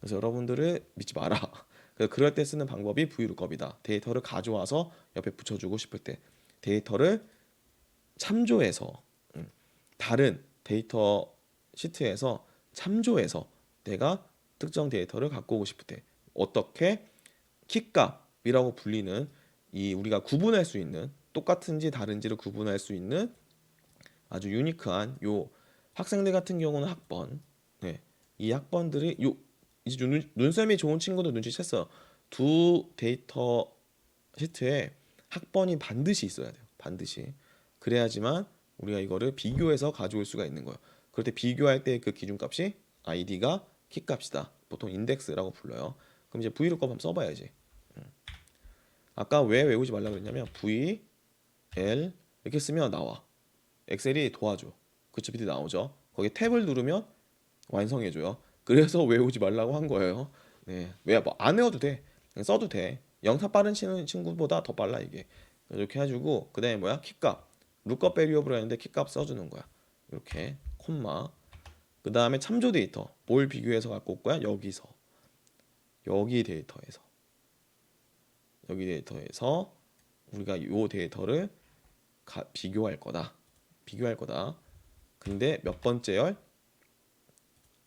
그래서 여러분들을 믿지 마라. 그래서 그럴 때 쓰는 방법이 VLOOKUP이다. 데이터를 가져와서 옆에 붙여주고 싶을 때 데이터를 참조해서 다른 데이터 시트에서 참조해서 내가 특정 데이터를 갖고 오고 싶을 때 어떻게 키값이라고 불리는 이 우리가 구분할 수 있는 똑같은지 다른지를 구분할 수 있는 아주 유니크한 요 학생들 같은 경우는 학번 네, 이 학번들이 요 이제 눈썰미 좋은 친구도 눈치챘어. 두 데이터 시트에 학번이 반드시 있어야 돼요. 반드시. 그래야지만 우리가 이거를 비교해서 가져올 수가 있는 거예요. 그럴 때 비교할 때 그 기준값이 아이디가 키값이다. 보통 인덱스라고 불러요. 그럼 이제 VLOOKUP 한번 써봐야지. 아까 왜 외우지 말라 그랬냐면 V, L 이렇게 쓰면 나와. 엑셀이 도와줘. 그 GPT 나오죠. 거기 탭을 누르면 완성해줘요. 그래서 외우지 말라고 한 거예요. 네, 왜 뭐 안 외워도 돼. 그냥 써도 돼. 영사 빠른 친구보다 더 빨라 이게. 이렇게 해주고 그다음에 뭐야? 키값. 룩업 베리어블 했는데 키값 써주는 거야. 이렇게 콤마. 그다음에 참조 데이터. 뭘 비교해서 갖고 올 거야? 여기서. 여기 데이터에서. 여기 데이터에서 우리가 요 데이터를 비교할 거다. 비교할 거다. 근데 몇 번째 열?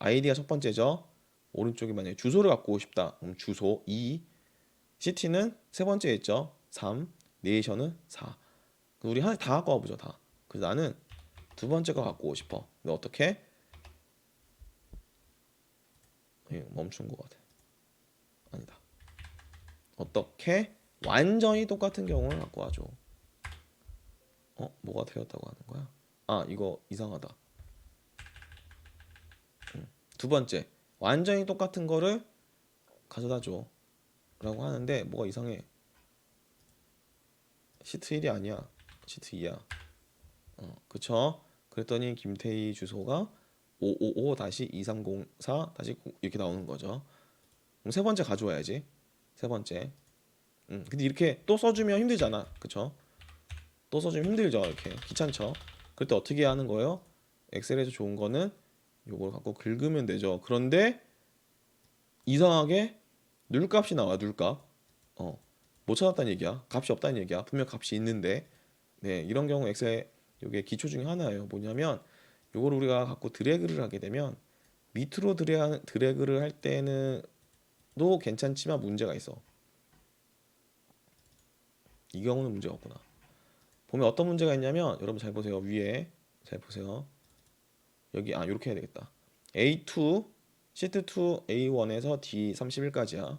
아이디가 첫 번째죠. 오른쪽에 만약에 주소를 갖고 오고 싶다. 그럼 주소 2. 시티는 세 번째 있죠. 3. 네이션은 4. 우리 하나 다 갖고 와보죠. 다. 그래서 나는 두 번째 거 갖고 오고 싶어. 근데 어떻게? 멈춘 것 같아. 아니다. 어떻게? 완전히 똑같은 경우를 갖고 와줘. 뭐가 되었다고 하는 거야? 아, 이거 이상하다. 두 번째, 완전히 똑같은 거를 가져다 줘 라고 하는데 뭐가 이상해. 시트 1이 아니야. 시트 2야. 그쵸? 그랬더니 김태희 주소가 555-2304 이렇게 나오는 거죠. 그럼 세 번째 가져와야지. 세 번째. 근데 이렇게 또 써주면 힘들잖아. 그쵸? 또 써주면 힘들죠. 이렇게 귀찮죠. 그럴 때 어떻게 하는 거예요? 엑셀에서 좋은 거는 요걸 갖고 긁으면 되죠. 그런데 이상하게 눌값이 나와. 눌값. 못 찾았다는 얘기야. 값이 없다는 얘기야. 분명 값이 있는데. 네, 이런 경우 엑셀 요게 기초 중에 하나예요. 뭐냐면 요걸 우리가 갖고 드래그를 하게 되면 밑으로 드래그를 할 때는 도 괜찮지만 문제가 있어. 이 경우는 문제가 없구나. 보면 어떤 문제가 있냐면 여러분 잘 보세요. 위에 잘 보세요. 여기 이렇게 해야 되겠다. A2 시트 2 A1에서 D31까지야.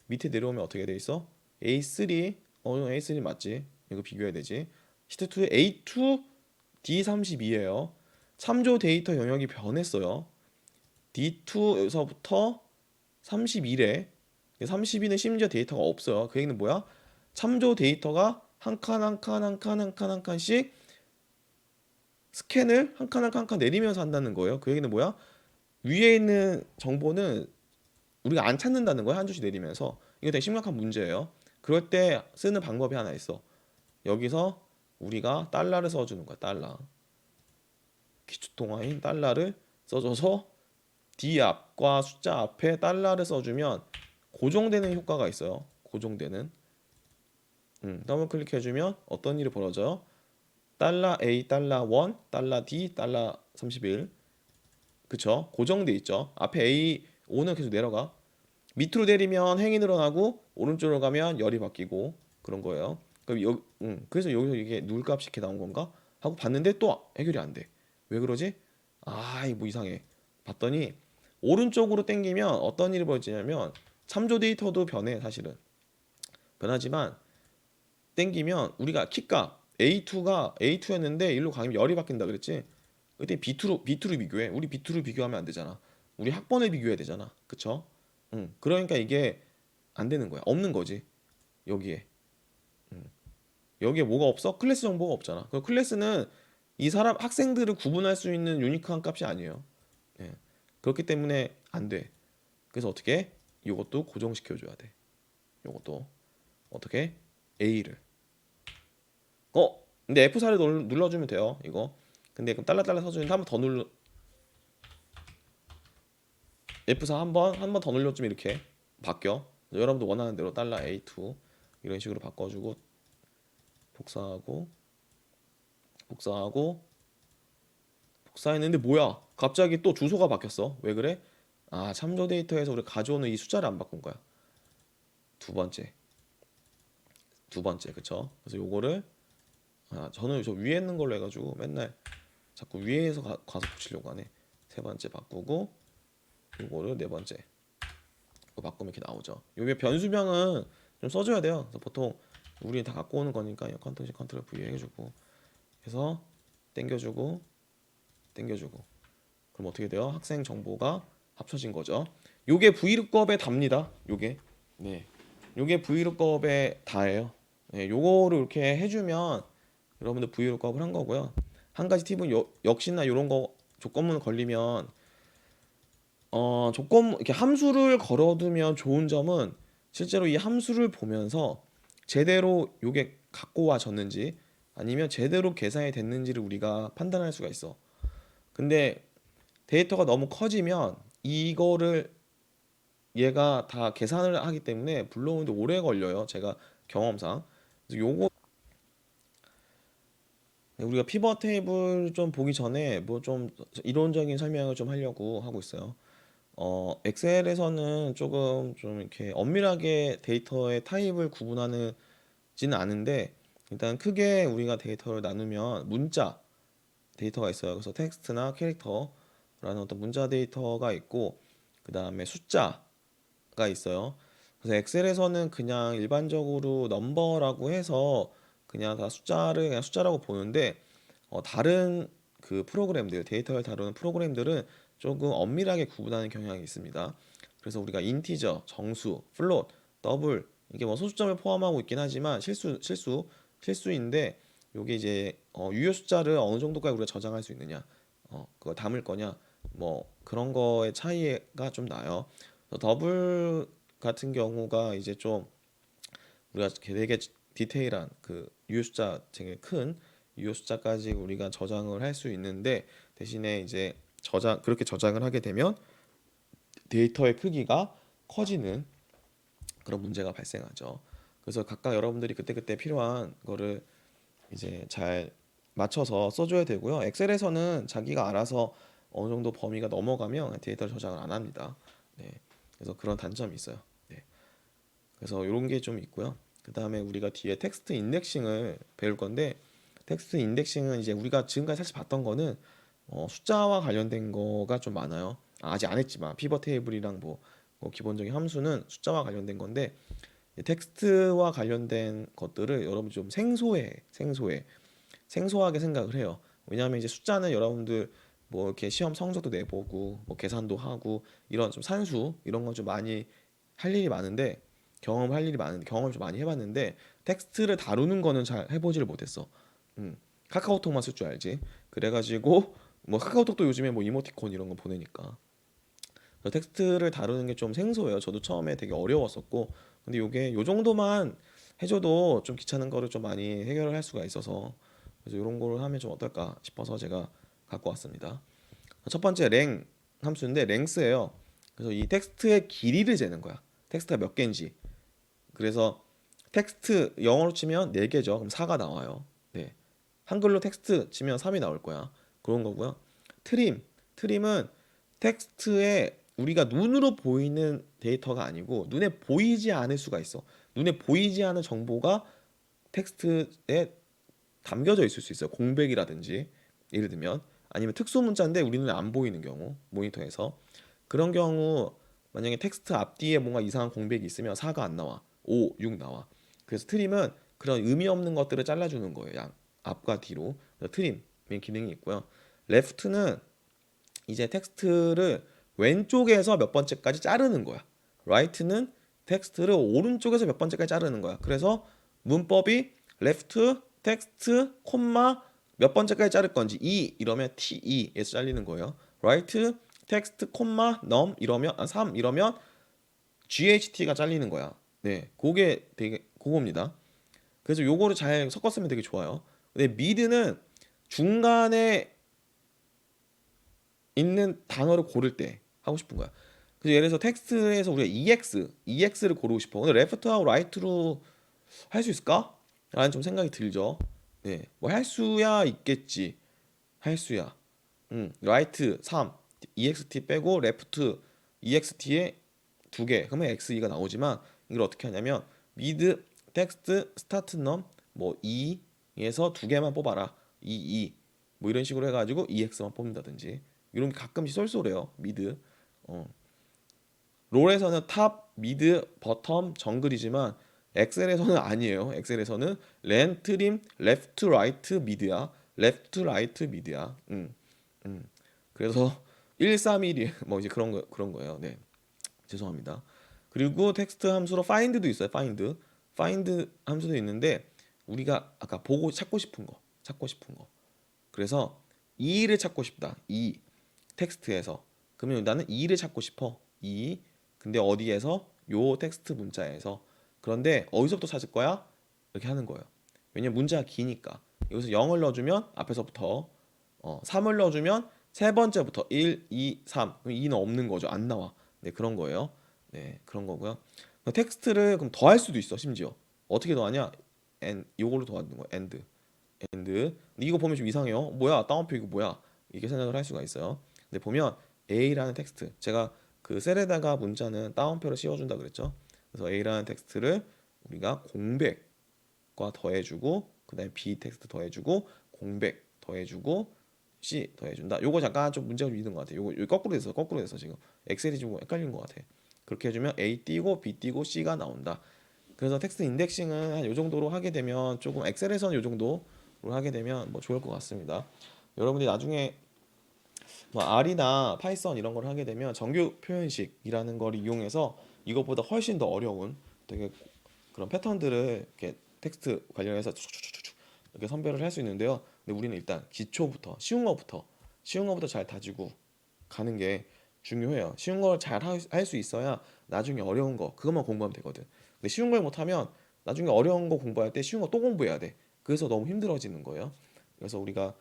밑에 내려오면 어떻게 돼 있어? A3 A3 맞지? 이거 비교해야 되지. 시트 2의 A2 D32예요. 참조 데이터 영역이 변했어요. D2에서부터 32래. 32는 심지어 데이터가 없어요. 그 얘기는 뭐야? 참조 데이터가 한 칸 한 칸 한 칸 한 칸 한 칸씩 스캔을 한 칸 한 칸 한 칸 내리면서 한다는 거예요. 그 얘기는 뭐야? 위에 있는 정보는 우리가 안 찾는다는 거야. 한 줄씩 내리면서. 이거 되게 심각한 문제예요. 그럴 때 쓰는 방법이 하나 있어. 여기서 우리가 달러를 써주는 거야. 달러. 기초통화인 달러를 써줘서 D 앞과 숫자 앞에 달러를 써주면 고정되는 효과가 있어요. 고정되는. 더블 클릭해주면 어떤 일이 벌어져요? 달러 A, 달러 1, 달러 D, 달러 31. 그쵸? 고정돼 있죠. 앞에 A, 5는 계속 내려가. 밑으로 내리면 행이 늘어나고 오른쪽으로 가면 열이 바뀌고 그런 거예요. 그럼 그래서 여기서 이게 누굴값이 이렇게 나온 건가? 하고 봤는데 또 해결이 안 돼. 왜 그러지? 뭐 이상해. 봤더니 오른쪽으로 당기면 어떤 일이 벌어지냐면 참조 데이터도 변해 사실은. 변하지만 당기면 우리가 키값 A2였는데 일로 가면 열이 바뀐다 그랬지. 그때 B2로 비교해. 우리 B2로 비교하면 안 되잖아. 우리 학번을 비교해야 되잖아. 그쵸? 그러니까 이게 안 되는 거야. 없는 거지. 여기에. 여기에 뭐가 없어? 클래스 정보가 없잖아. 그 클래스는 이 사람 학생들을 구분할 수 있는 유니크한 값이 아니에요. 예. 그렇기 때문에 안 돼. 그래서 어떻게? 이것도 고정시켜 줘야 돼. 이것도 어떻게? A를. 근데 F4를 눌러주면 돼요. 이거. 근데 그럼 달러 써주는데 한 번 더 눌러. F4 한 번 더 눌러주면 이렇게 바뀌어. 여러분도 원하는 대로 달러 A2 이런 식으로 바꿔주고 복사하고 복사하고 복사했는데 뭐야? 갑자기 또 주소가 바뀌었어. 왜 그래? 참조 데이터에서 우리 가져오는 이 숫자를 안 바꾼 거야. 두 번째. 두 번째. 그쵸? 그래서 요거를 저는 저 위에 있는 걸로 해가지고 맨날 자꾸 위에서 가서 붙이려고 하네. 세 번째 바꾸고 요거를 네 번째 이거 바꾸면 이렇게 나오죠. 요게 변수명은 좀 써줘야 돼요. 그래서 보통 우리 다 갖고 오는 거니까 컨트롤 C 컨트롤 V 해주고 해서 땡겨주고 그럼 어떻게 돼요? 학생 정보가 합쳐진 거죠. 요게 Vlookup에 답니다. 요게 네, 요게 Vlookup에 다예요. 네, 요거를 이렇게 해주면 여러분들 Vlookup을 한 거고요. 한 가지 팁은 역시나 요런 거 조건문 걸리면 이렇게 함수를 걸어두면 좋은 점은 실제로 이 함수를 보면서 제대로 요게 갖고 와졌는지 아니면 제대로 계산이 됐는지를 우리가 판단할 수가 있어. 근데 데이터가 너무 커지면 이거를 얘가 다 계산을 하기 때문에 불러오는데 오래 걸려요. 제가 경험상. 그래서 요거 우리가 피벗 테이블 좀 보기 전에 뭐 좀 이론적인 설명을 좀 하려고 하고 있어요. 엑셀에서는 조금 좀 이렇게 엄밀하게 데이터의 타입을 구분하지는 않은데 일단 크게 우리가 데이터를 나누면 문자 데이터가 있어요. 그래서 텍스트나 캐릭터라는 어떤 문자 데이터가 있고 그 다음에 숫자가 있어요. 그래서 엑셀에서는 그냥 일반적으로 넘버라고 해서 그냥 다 숫자를 그냥 숫자라고 보는데 다른 그 프로그램들 데이터를 다루는 프로그램들은 조금 엄밀하게 구분하는 경향이 있습니다. 그래서 우리가 인티저, 정수, 플롯, 더블 이게 뭐 소수점을 포함하고 있긴 하지만 실수인데 요게 이제 유효 숫자를 어느 정도까지 우리가 저장할 수 있느냐, 그거 담을 거냐, 뭐 그런 거의 차이가 좀 나요. 그래서 더블 같은 경우가 이제 좀 우리가 되게 디테일한 그 유효 숫자 되게 큰 유효 숫자까지 우리가 저장을 할 수 있는데 대신에 이제 그렇게 저장을 하게 되면 데이터의 크기가 커지는 그런 문제가 발생하죠. 그래서 각각 여러분들이 그때그때 필요한 거를 이제 잘 맞춰서 써줘야 되고요. 엑셀에서는 자기가 알아서 어느 정도 범위가 넘어가면 데이터를 저장을 안 합니다. 네. 그래서 그런 단점이 있어요. 네. 그래서 이런 게 좀 있고요. 그 다음에 우리가 뒤에 텍스트 인덱싱을 배울 건데 텍스트 인덱싱은 이제 우리가 지금까지 사실 봤던 거는 숫자와 관련된 거가 좀 많아요. 아직 안 했지만 피벗 테이블이랑 뭐 기본적인 함수는 숫자와 관련된 건데 텍스트와 관련된 것들을 여러분 좀 생소하게 생각을 해요. 왜냐하면 이제 숫자는 여러분들 뭐 이렇게 시험 성적도 내보고 뭐 계산도 하고 이런 좀 산수 이런 건 좀 많이 할 일이 많은데 경험을 좀 많이 해봤는데 텍스트를 다루는 거는 잘 해보지를 못했어. 카카오톡만 쓸 줄 알지. 그래가지고 뭐 카카오톡도 요즘에 뭐 이모티콘 이런 거 보내니까 텍스트를 다루는 게 좀 생소해요. 저도 처음에 되게 어려웠었고 근데 요게 요 정도만 해줘도 좀 귀찮은 거를 좀 많이 해결을 할 수가 있어서 그래서 이런 거를 하면 좀 어떨까 싶어서 제가 갖고 왔습니다. 첫 번째 랭 함수인데 랭스예요. 그래서 이 텍스트의 길이를 재는 거야. 텍스트가 몇 개인지. 그래서 텍스트 영어로 치면 4개죠. 그럼 4가 나와요. 네. 한글로 텍스트 치면 3이 나올 거야. 그런 거고요. 트림은 텍스트에 우리가 눈으로 보이는 데이터가 아니고 눈에 보이지 않을 수가 있어. 눈에 보이지 않은 정보가 텍스트에 담겨져 있을 수 있어요. 공백이라든지 예를 들면 아니면 특수 문자인데 우리 눈에 안 보이는 경우 모니터에서 그런 경우 만약에 텍스트 앞뒤에 뭔가 이상한 공백이 있으면 4가 안 나와. 5, 6 나와. 그래서 트림은 그런 의미 없는 것들을 잘라주는 거예요. 양 앞과 뒤로. 트림의 기능이 있고요. 레프트는 이제 텍스트를 왼쪽에서 몇 번째까지 자르는 거야. right는 텍스트를 오른쪽에서 몇 번째까지 자르는 거야. 그래서 문법이 left 텍스트 콤마 몇 번째까지 자를 건지 이러면 te에서 잘리는 거예요. right 텍스트 콤마 이러면 3 이러면 GHT가 잘리는 거야. 네, 그게 되게 그겁니다. 그래서 요거를 잘 섞었으면 되게 좋아요. 근데 mid는 중간에 있는 단어를 고를 때 하고 싶은 거야. 그래서 예를 들어서 텍스트에서 우리가 EX를 고르고 싶어. 근데 left하고 right로 할 수 있을까? 라는 좀 생각이 들죠. 네, 뭐 할 수야 있겠지. 할 수야. right 3, EXT 빼고 left EXT에 2개. 그러면 XE가 나오지만 이걸 어떻게 하냐면 mid 텍스트 스타트 뭐 E에서 2개만 뽑아라. 뭐 이런 식으로 해가지고 EX만 뽑는다든지 이런 게 가끔씩 쏠쏠해요. 미드. 어. 롤에서는 탑, 미드, 버텀, 정글이지만 엑셀에서는 아니에요. 엑셀에서는 렌, 트림, 레프트, 라이트, 미드야. 레프트, 라이트, 미드야. 그래서 131이 뭐 이제 그런 거예요. 네. 죄송합니다. 그리고 텍스트 함수로 find도 있어요. find 함수도 있는데 우리가 아까 보고 찾고 싶은 거. 그래서 이를 찾고 싶다. 이 텍스트에서. 그러면 나는 이를 찾고 싶어. 이. 근데 어디에서? 요 텍스트 문자에서. 그런데 어디서부터 찾을 거야? 이렇게 하는 거예요. 왜냐면 문자가 기니까. 여기서 0을 넣어주면 앞에서부터 3을 넣어주면 세 번째부터 1, 2, 3. 그럼 2는 없는 거죠. 안 나와. 네, 그런 거예요. 네, 그런 거고요. 텍스트를 그럼 더할 수도 있어. 심지어. 어떻게 더하냐? 요걸로 더하는 거야. 근데 이거 보면 좀 이상해요. 뭐야? 따옴표 이거 뭐야? 이렇게 생각을 할 수가 있어요. 근데 보면 A라는 텍스트 제가 그 셀에다가 문자는 따옴표를 씌워준다 그랬죠. 그래서 A라는 텍스트를 우리가 공백과 더해주고 그다음에 B 텍스트 더해주고 공백 더해주고 C 더해준다. 요거 잠깐 좀 문제가 좀 있는 것 같아. 요거 거꾸로 돼서 지금 엑셀이 좀 헷갈리는 것 같아. 그렇게 해주면 A 띄고 B 띄고 C가 나온다. 그래서 텍스트 인덱싱은 한 요 정도로 하게 되면 조금 엑셀에서는 요 정도로 하게 되면 뭐 좋을 것 같습니다. 여러분들이 나중에 뭐 R이나 파이썬 이런 걸 하게 되면 정규 표현식이라는 걸 이용해서 이것보다 훨씬 더 어려운 되게 그런 패턴들을 이렇게 텍스트 관련해서 쭉쭉쭉쭉 이렇게 선별을 할 수 있는데요. 근데 우리는 일단 기초부터 쉬운 거부터 잘 다지고 가는 게 중요해요. 쉬운 걸 잘 할 수 있어야 나중에 어려운 거 그것만 공부하면 되거든. 근데 쉬운 걸 못하면 나중에 어려운 거 공부할 때 쉬운 거 또 공부해야 돼. 그래서 너무 힘들어지는 거예요. 그래서 우리가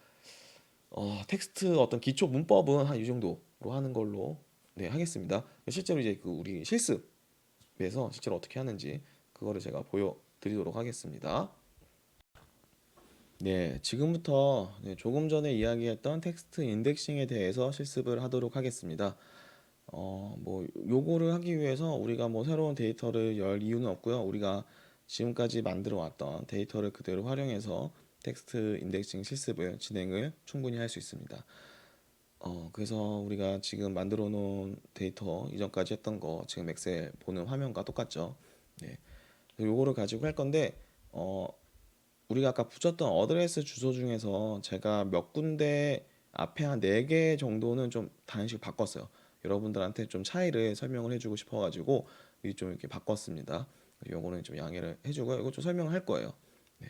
텍스트 어떤 기초 문법은 한 이 정도로 하는 걸로 네 하겠습니다. 실제로 이제 그 우리 실습에서 실제로 어떻게 하는지 그거를 제가 보여드리도록 하겠습니다. 네, 지금부터 조금 전에 이야기했던 텍스트 인덱싱에 대해서 실습을 하도록 하겠습니다. 뭐 요거를 하기 위해서 우리가 뭐 새로운 데이터를 열 이유는 없고요. 우리가 지금까지 만들어 왔던 데이터를 그대로 활용해서 텍스트 인덱싱 실습을 진행을 충분히 할 수 있습니다. 그래서 우리가 지금 만들어 놓은 데이터 이전까지 했던 거 지금 엑셀 보는 화면과 똑같죠. 네. 요거를 가지고 할 건데 어, 우리가 아까 붙였던 어드레스 주소 중에서 제가 몇 군데 앞에 한 4개 정도는 좀 단식 바꿨어요. 여러분들한테 좀 차이를 설명을 해주고 싶어가지고 좀 이렇게 바꿨습니다. 요거는 좀 양해를 해주고 이거 좀 설명을 할 거예요. 네.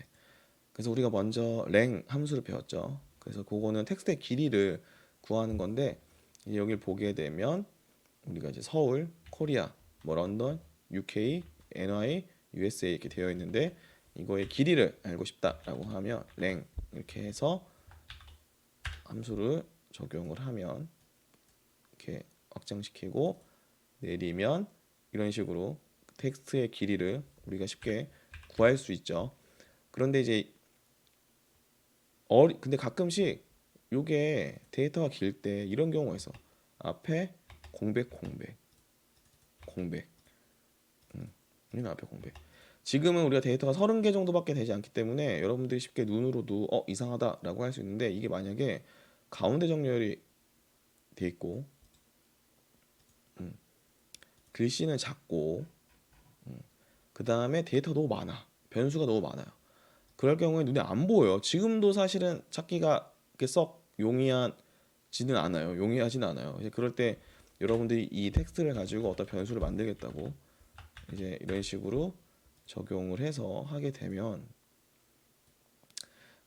그래서 우리가 먼저 랭 함수를 배웠죠. 그래서 그거는 텍스트의 길이를 구하는 건데 여기를 보게 되면 우리가 이제 서울, 코리아, 뭐 런던, UK, NY, USA 이렇게 되어 있는데 이거의 길이를 알고 싶다라고 하면 랭 이렇게 해서 함수를 적용을 하면 이렇게 확장시키고 내리면 이런 식으로 텍스트의 길이를 우리가 쉽게 구할 수 있죠. 그런데 이제 근데 가끔씩 요게 데이터가 길 때 이런 경우가 있어. 앞에 공백 여기는 앞에 공백. 지금은 우리가 데이터가 30개 정도밖에 되지 않기 때문에 여러분들이 쉽게 눈으로도 이상하다라고 할 수 있는데 이게 만약에 가운데 정렬이 돼 있고 글씨는 작고 그 다음에 데이터가 너무 많아. 변수가 너무 많아요. 그럴 경우에 눈에 안 보여요. 지금도 사실은 찾기가 그렇게 썩 용이하지는 않아요. 용이하지는 않아요. 이제 그럴 때 여러분들이 이 텍스트를 가지고 어떤 변수를 만들겠다고 이제 이런 식으로 적용을 해서 하게 되면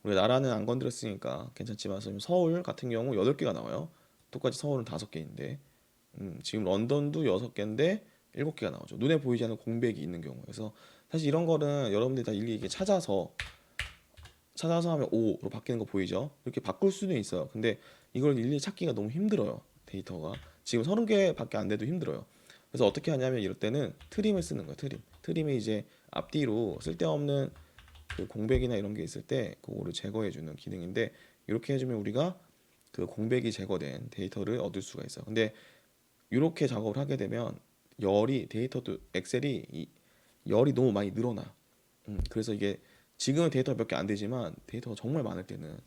우리 나라는 안 건드렸으니까 괜찮지만 지금 서울 같은 경우 8개가 나와요. 똑같이 서울은 5개인데 지금 런던도 6개인데 7개가 나오죠. 눈에 보이지 않는 공백이 있는 경우. 그래서 사실 이런 거는 여러분들이 다 일일이 이렇게 찾아서 하면 5로 바뀌는 거 보이죠? 이렇게 바꿀 수는 있어요. 근데 이걸 일일이 찾기가 너무 힘들어요. 데이터가. 지금 30개밖에 안 돼도 힘들어요. 그래서 어떻게 하냐면 이럴 때는 트림을 쓰는 거예요. 트림이 이제 앞뒤로 쓸데없는 그 공백이나 이런 게 있을 때 그거를 제거해 주는 기능인데 이렇게 해주면 우리가 그 공백이 제거된 데이터를 얻을 수가 있어요. 근데 이렇게 작업을 하게 되면 데이터도 엑셀이 열이 너무 많이 늘어나. 그래서 이게 지금은 데이터가 몇 개 안 되지만 데이터가 정말 많을 때는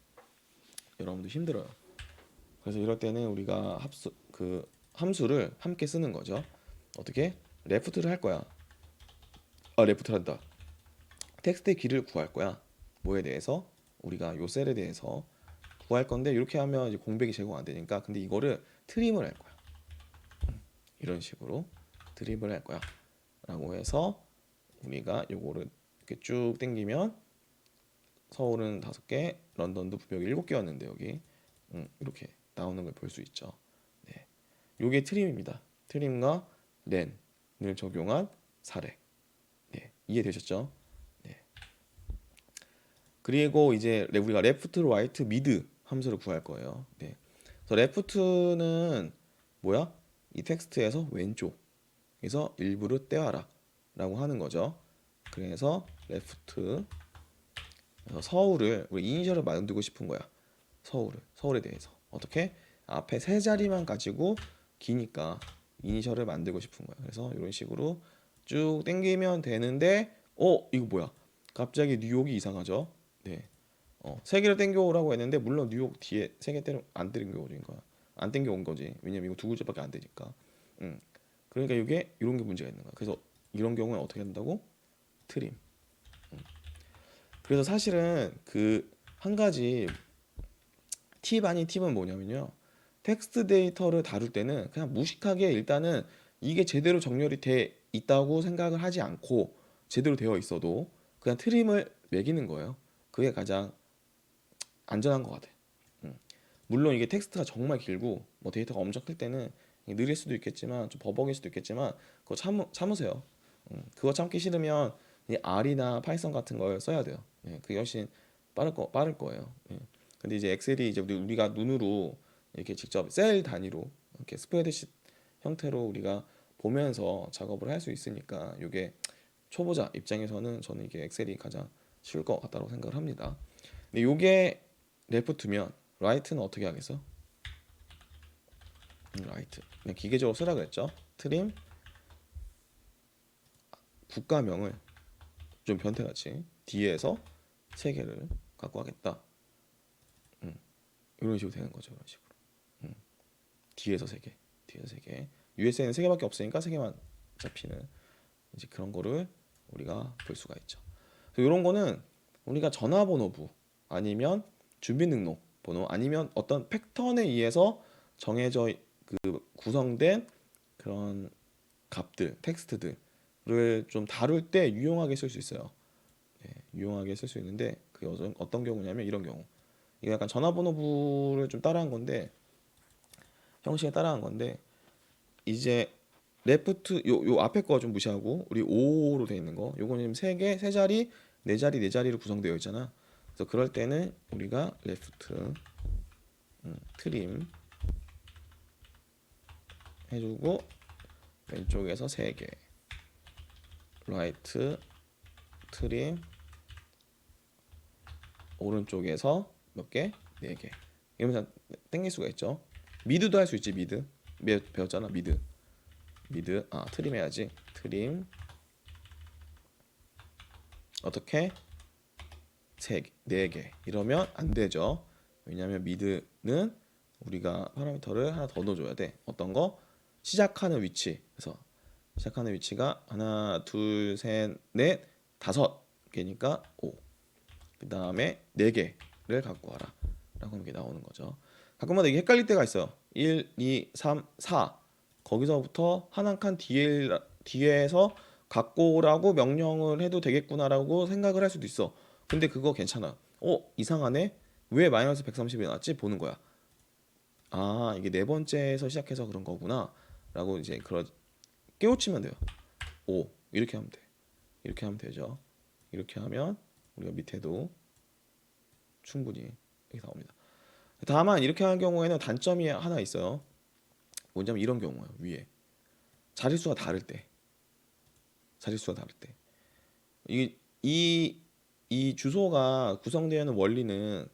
여러분도 힘들어요. 그래서 이럴 때는 우리가 함수를 함께 쓰는 거죠. 어떻게? 레프트를 할 거야. 레프트를 한다. 텍스트의 길이를 구할 거야. 뭐에 대해서? 우리가 요 셀에 대해서 구할 건데 이렇게 하면 이제 공백이 제공 안 되니까 근데 이거를 트림을 할 거야. 이런 식으로 트림을 할 거야. 라고 해서 우리가 요거를 이렇게 쭉 당기면 서울은 5개, 런던도 분명히 7개였는데 여기 이렇게 나오는 걸 볼 수 있죠. 네. 요게 트림입니다. 트림과 렌을 적용한 사례. 네. 이해되셨죠? 네. 그리고 이제 우리가 레프트, 라이트, 미드 함수를 구할 거예요. 네. 그래서 레프트는 뭐야? 이 텍스트에서 왼쪽에서 일부를 떼와라 라고 하는 거죠. 그래서 레프트 서울을 우리 이니셜을 만들고 싶은 거야. 서울에 대해서 어떻게 앞에 세 자리만 가지고 기니까 이니셜을 만들고 싶은 거야. 그래서 이런 식으로 쭉 당기면 되는데 이거 뭐야? 갑자기 뉴욕이 이상하죠? 네. 세 개를 땡겨오라고 했는데 물론 뉴욕 뒤에 세 개 때려 안 땡겨오는 거야. 안 땡겨온 거지. 왜냐면 이거 두 글자밖에 안 되니까. 음. 그러니까 이게 이런 게 문제가 있는 거야. 그래서 이런 경우에 어떻게 한다고? 트림. 그래서 사실은 그 한 가지 팁 아닌 팁은 뭐냐면요. 텍스트 데이터를 다룰 때는 그냥 무식하게 일단은 이게 제대로 정렬이 돼 있다고 생각을 하지 않고 제대로 되어 있어도 그냥 트림을 매기는 거예요. 그게 가장 안전한 것 같아요. 음. 물론 이게 텍스트가 정말 길고 뭐 데이터가 엄청 클 때는 느릴 수도 있겠지만 좀 버벅일 수도 있겠지만 그거 참으세요. 그거 참기 싫으면 이 R이나 파이썬 같은 걸 써야 돼요. 예, 그게 훨씬 빠를 거예요. 예. 근데 이제 엑셀이 이제 우리가 눈으로 이렇게 직접 셀 단위로 이렇게 스프레드शी트 형태로 우리가 보면서 작업을 할 수 있으니까 이게 초보자 입장에서는 저는 이게 엑셀이 가장 쉬울 것 같다고 생각을 합니다. 근데 이게 레프트면 라이트는 어떻게 하겠어? 라이트 그냥 기계적으로 쓰라 그랬죠. 트림 국가명을 좀 변태같이 뒤에서 세 개를 갖고 가겠다. 이런 식으로 되는 거죠. 이런 식으로. 뒤에서 세 개, 뒤에서 세 개. USA는 세 개밖에 없으니까 세 개만 잡히는 이제 그런 거를 우리가 볼 수가 있죠. 이런 거는 우리가 전화번호부 아니면 주민등록번호 아니면 어떤 패턴에 의해서 정해져 구성된 그런 값들, 텍스트들을 좀 다룰 때 유용하게 쓸 수 있어요. 예, 유용하게 쓸 수 있는데 그게 어떤 경우냐면 이런 경우. 이게 약간 전화번호부를 좀 따라한 건데 형식에 따라한 건데 이제 레프트 요 앞에 거 좀 무시하고 우리 5로 돼 있는 거 요거는 세 개, 세 자리, 네 자리, 네 자리로 구성되어 있잖아. 그래서 그럴 때는 우리가 레프트 트림 해주고 왼쪽에서 세 개, 라이트 트림 오른쪽에서 몇 개? 네 개. 이러면서 땡길 수가 있죠. 미드도 할 수 있지. 미드 배웠잖아. 미드 트림 해야지. 트림 어떻게? 세 개, 네 개. 이러면 안 되죠. 왜냐하면 미드는 우리가 파라미터를 하나 더 넣어줘야 돼. 어떤 거? 시작하는 위치. 그래서 시작하는 위치가 하나, 둘, 셋, 넷, 다섯 개니까 5. 그 다음에 네 개를 갖고 와라. 라고 이렇게 나오는 거죠. 가끔마다 이게 헷갈릴 때가 있어요. 1, 2, 3, 4. 거기서부터 한 한 칸 뒤에서 갖고 오라고 명령을 해도 되겠구나라고 생각을 할 수도 있어. 근데 그거 괜찮아. 이상하네? 왜 마이너스 130이 나왔지? 보는 거야. 이게 네 번째에서 시작해서 그런 거구나. 라고 이제 깨우치면 돼요. 이렇게 하면 돼. 이렇게 하면 되죠. 이렇게 하면 우리가 밑에도 충분히 이렇게 나옵니다. 다만 이렇게 하는 경우에는 단점이 하나 있어요. 뭐냐면 이런 경우예요. 위에 자릿수가 다를 때, 자릿수가 다를 때, 이, 이, 이 주소가 구성되어 있는 원리는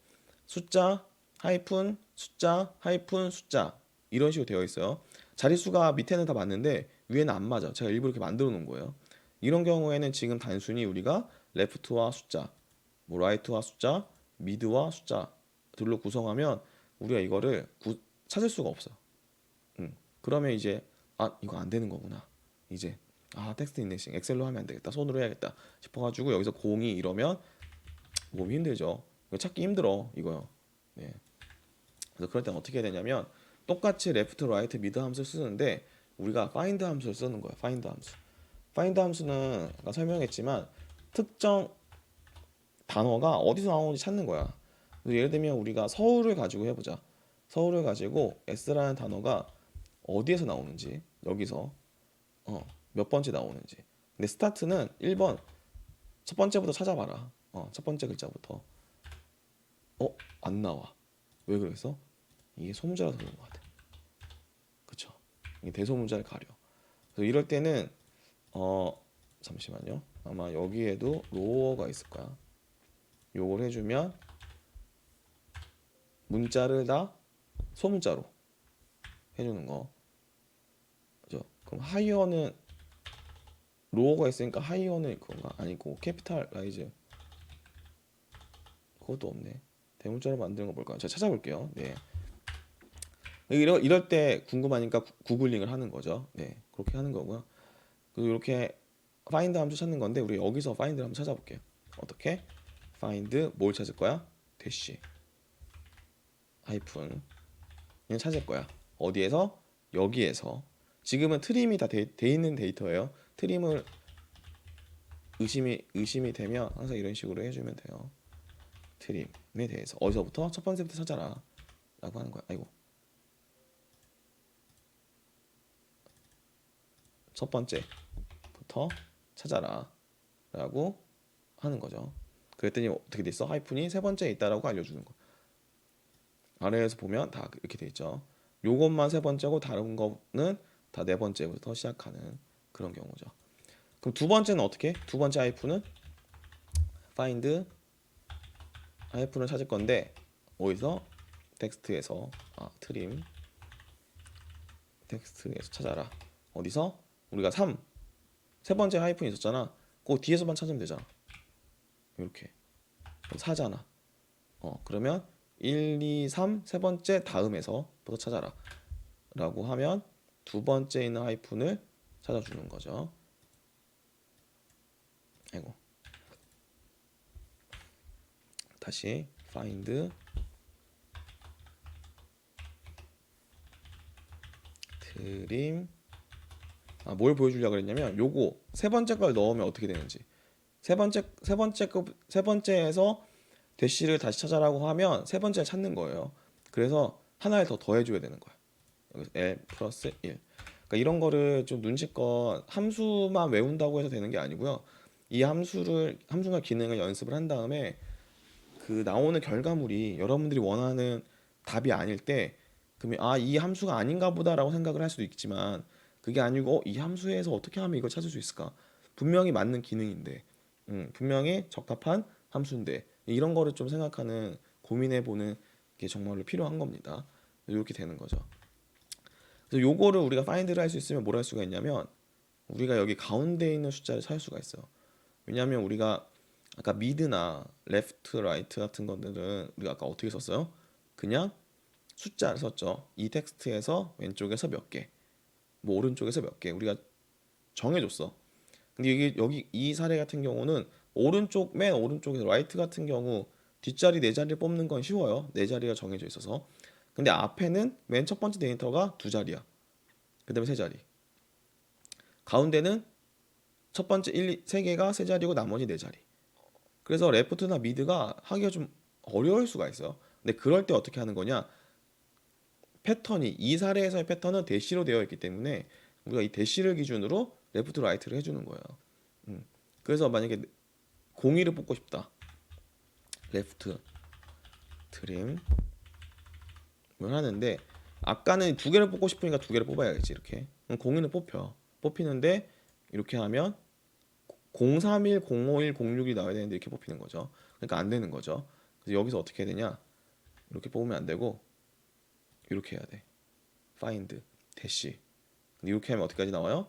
숫자 하이픈 숫자 하이픈 숫자 이런 식으로 되어 있어요. 자릿수가 밑에는 다 맞는데 위에는 안 맞아. 제가 일부러 이렇게 만들어 놓은 거예요. 이런 경우에는 지금 단순히 우리가 레프트와 숫자, 뭐 라이트와 숫자, 미드와 숫자 둘로 구성하면 우리가 이거를 찾을 수가 없어. 그러면 이제 이거 안 되는 거구나. 이제 텍스트 인덱싱 엑셀로 하면 안 되겠다. 손으로 해야겠다 싶어가지고 여기서 공이 이러면 몸이 힘들죠. 이거 찾기 힘들어 이거요. 네. 그래서 그럴 땐 어떻게 해야 되냐면 똑같이 레프트, 라이트, 미드 함수를 쓰는데 우리가 find 함수를 쓰는 거야. find 함수. find 함수는 아까 설명했지만 특정 단어가 어디서 나오는지 찾는 거야. 그래서 예를 들면 우리가 서울을 가지고 해보자. 서울을 가지고 S라는 단어가 어디에서 나오는지 여기서 몇 번째 나오는지. 근데 스타트는 1번 첫 번째부터 찾아봐라. 첫 번째 글자부터. 안 나와. 왜 그랬어? 이게 소문자라서 그런 것 같아. 그쵸? 이게 대소문자를 가려. 그래서 이럴 때는 잠시만요. 아마 여기에도 로어가 있을 거야. 요걸 해주면 문자를 다 소문자로 해주는 거. 그죠? 그럼 하이어는 로어가 있으니까 하이어는 그건가? 아니고 캐피탈라이즈 그것도 없네. 대문자로 만드는 거 뭘까요? 제가 찾아볼게요. 네. 이럴 때 궁금하니까 구글링을 하는 거죠. 네, 그렇게 하는 거고요. 그리고 이렇게 find 함수 찾는 건데 우리 여기서 find를 한번 찾아볼게요. 어떻게? find 뭘 찾을 거야? 대시 하이픈 그냥 찾을 거야. 어디에서? 여기에서. 지금은 트림이 다 돼 있는 데이터예요. 트림을 의심이 되면 항상 이런 식으로 해주면 돼요. 트림에 대해서 어디서부터? 첫 번째부터 찾아라 라고 하는 거야. 아이고, 첫 번째부터 찾아라 라고 하는 거죠. 그랬더니 어떻게 됐어? 하이픈이 세 번째에 있다라고 알려주는 거. 아래에서 보면 다 이렇게 돼 있죠. 요것만 세 번째고 다른 거는 다 네 번째부터 시작하는 그런 경우죠. 그럼 두 번째는 어떻게? 두 번째 하이픈은 find 하이픈을 찾을 건데 어디서? 텍스트에서 트림 텍스트에서 찾아라. 어디서? 우리가 3 세 번째 하이픈이 있었잖아. 그 뒤에서만 찾으면 되잖아. 이렇게 4잖아. 그러면 1, 2, 3 세 번째 다음에서부터 찾아라 라고 하면 두 번째 있는 하이픈을 찾아주는 거죠. 아이고, 다시 find trim 뭘 보여주려고 그랬냐면 요거 세 번째 걸 넣으면 어떻게 되는지 세 번째에서 대시를 다시 찾아라고 하면 세 번째 찾는 거예요. 그래서 하나를 더 더해줘야 되는 거야. 여기서 L 플러스 1. 그러니까 이런 거를 좀 눈치껏 함수만 외운다고 해서 되는 게 아니고요. 이 함수나 기능을 연습을 한 다음에 그 나오는 결과물이 여러분들이 원하는 답이 아닐 때 그러면 이 함수가 아닌가 보다라고 생각을 할 수도 있지만 그게 아니고 이 함수에서 어떻게 하면 이걸 찾을 수 있을까? 분명히 맞는 기능인데 분명히 적합한 함수인데 이런 거를 좀 생각하는 고민해 보는 게 정말로 필요한 겁니다. 이렇게 되는 거죠. 그래서 요거를 우리가 find를 할 수 있으면 뭘 할 수가 있냐면 우리가 여기 가운데 있는 숫자를 찾을 수가 있어요. 왜냐하면 우리가 아까 미드나 레프트, 라이트 같은 것들은 우리가 아까 어떻게 썼어요? 그냥 숫자를 썼죠. 이 텍스트에서 왼쪽에서 몇 개, 뭐 오른쪽에서 몇 개 우리가 정해줬어. 근데 여기 이 사례 같은 경우는 맨 오른쪽에서 라이트 같은 경우 뒷자리 네 자리를 뽑는 건 쉬워요. 네 자리가 정해져 있어서. 근데 앞에는 맨 첫 번째 데이터가 두 자리야. 그다음에 세 자리. 가운데는 첫 번째 3개가 세 자리고 나머지 네 자리. 그래서 레프트나 미드가 하기가 좀 어려울 수가 있어요. 근데 그럴 때 어떻게 하는 거냐? 이 사례에서의 패턴은 대시로 되어 있기 때문에 우리가 이 대시를 기준으로 레프트 라이트를 해주는 거예요. 그래서 만약에 공의를 뽑고 싶다. 레프트 트림을 하는데 아까는 두 개를 뽑고 싶으니까 두 개를 뽑아야겠지 이렇게. 그럼 공의는 뽑히는데 이렇게 하면 031, 051, 06이 나와야 되는데 이렇게 뽑히는 거죠. 그러니까 안 되는 거죠. 그래서 여기서 어떻게 해야 되냐? 이렇게 뽑으면 안 되고 이렇게 해야 돼. find 대시. 근데 이렇게 하면 어디까지 나와요?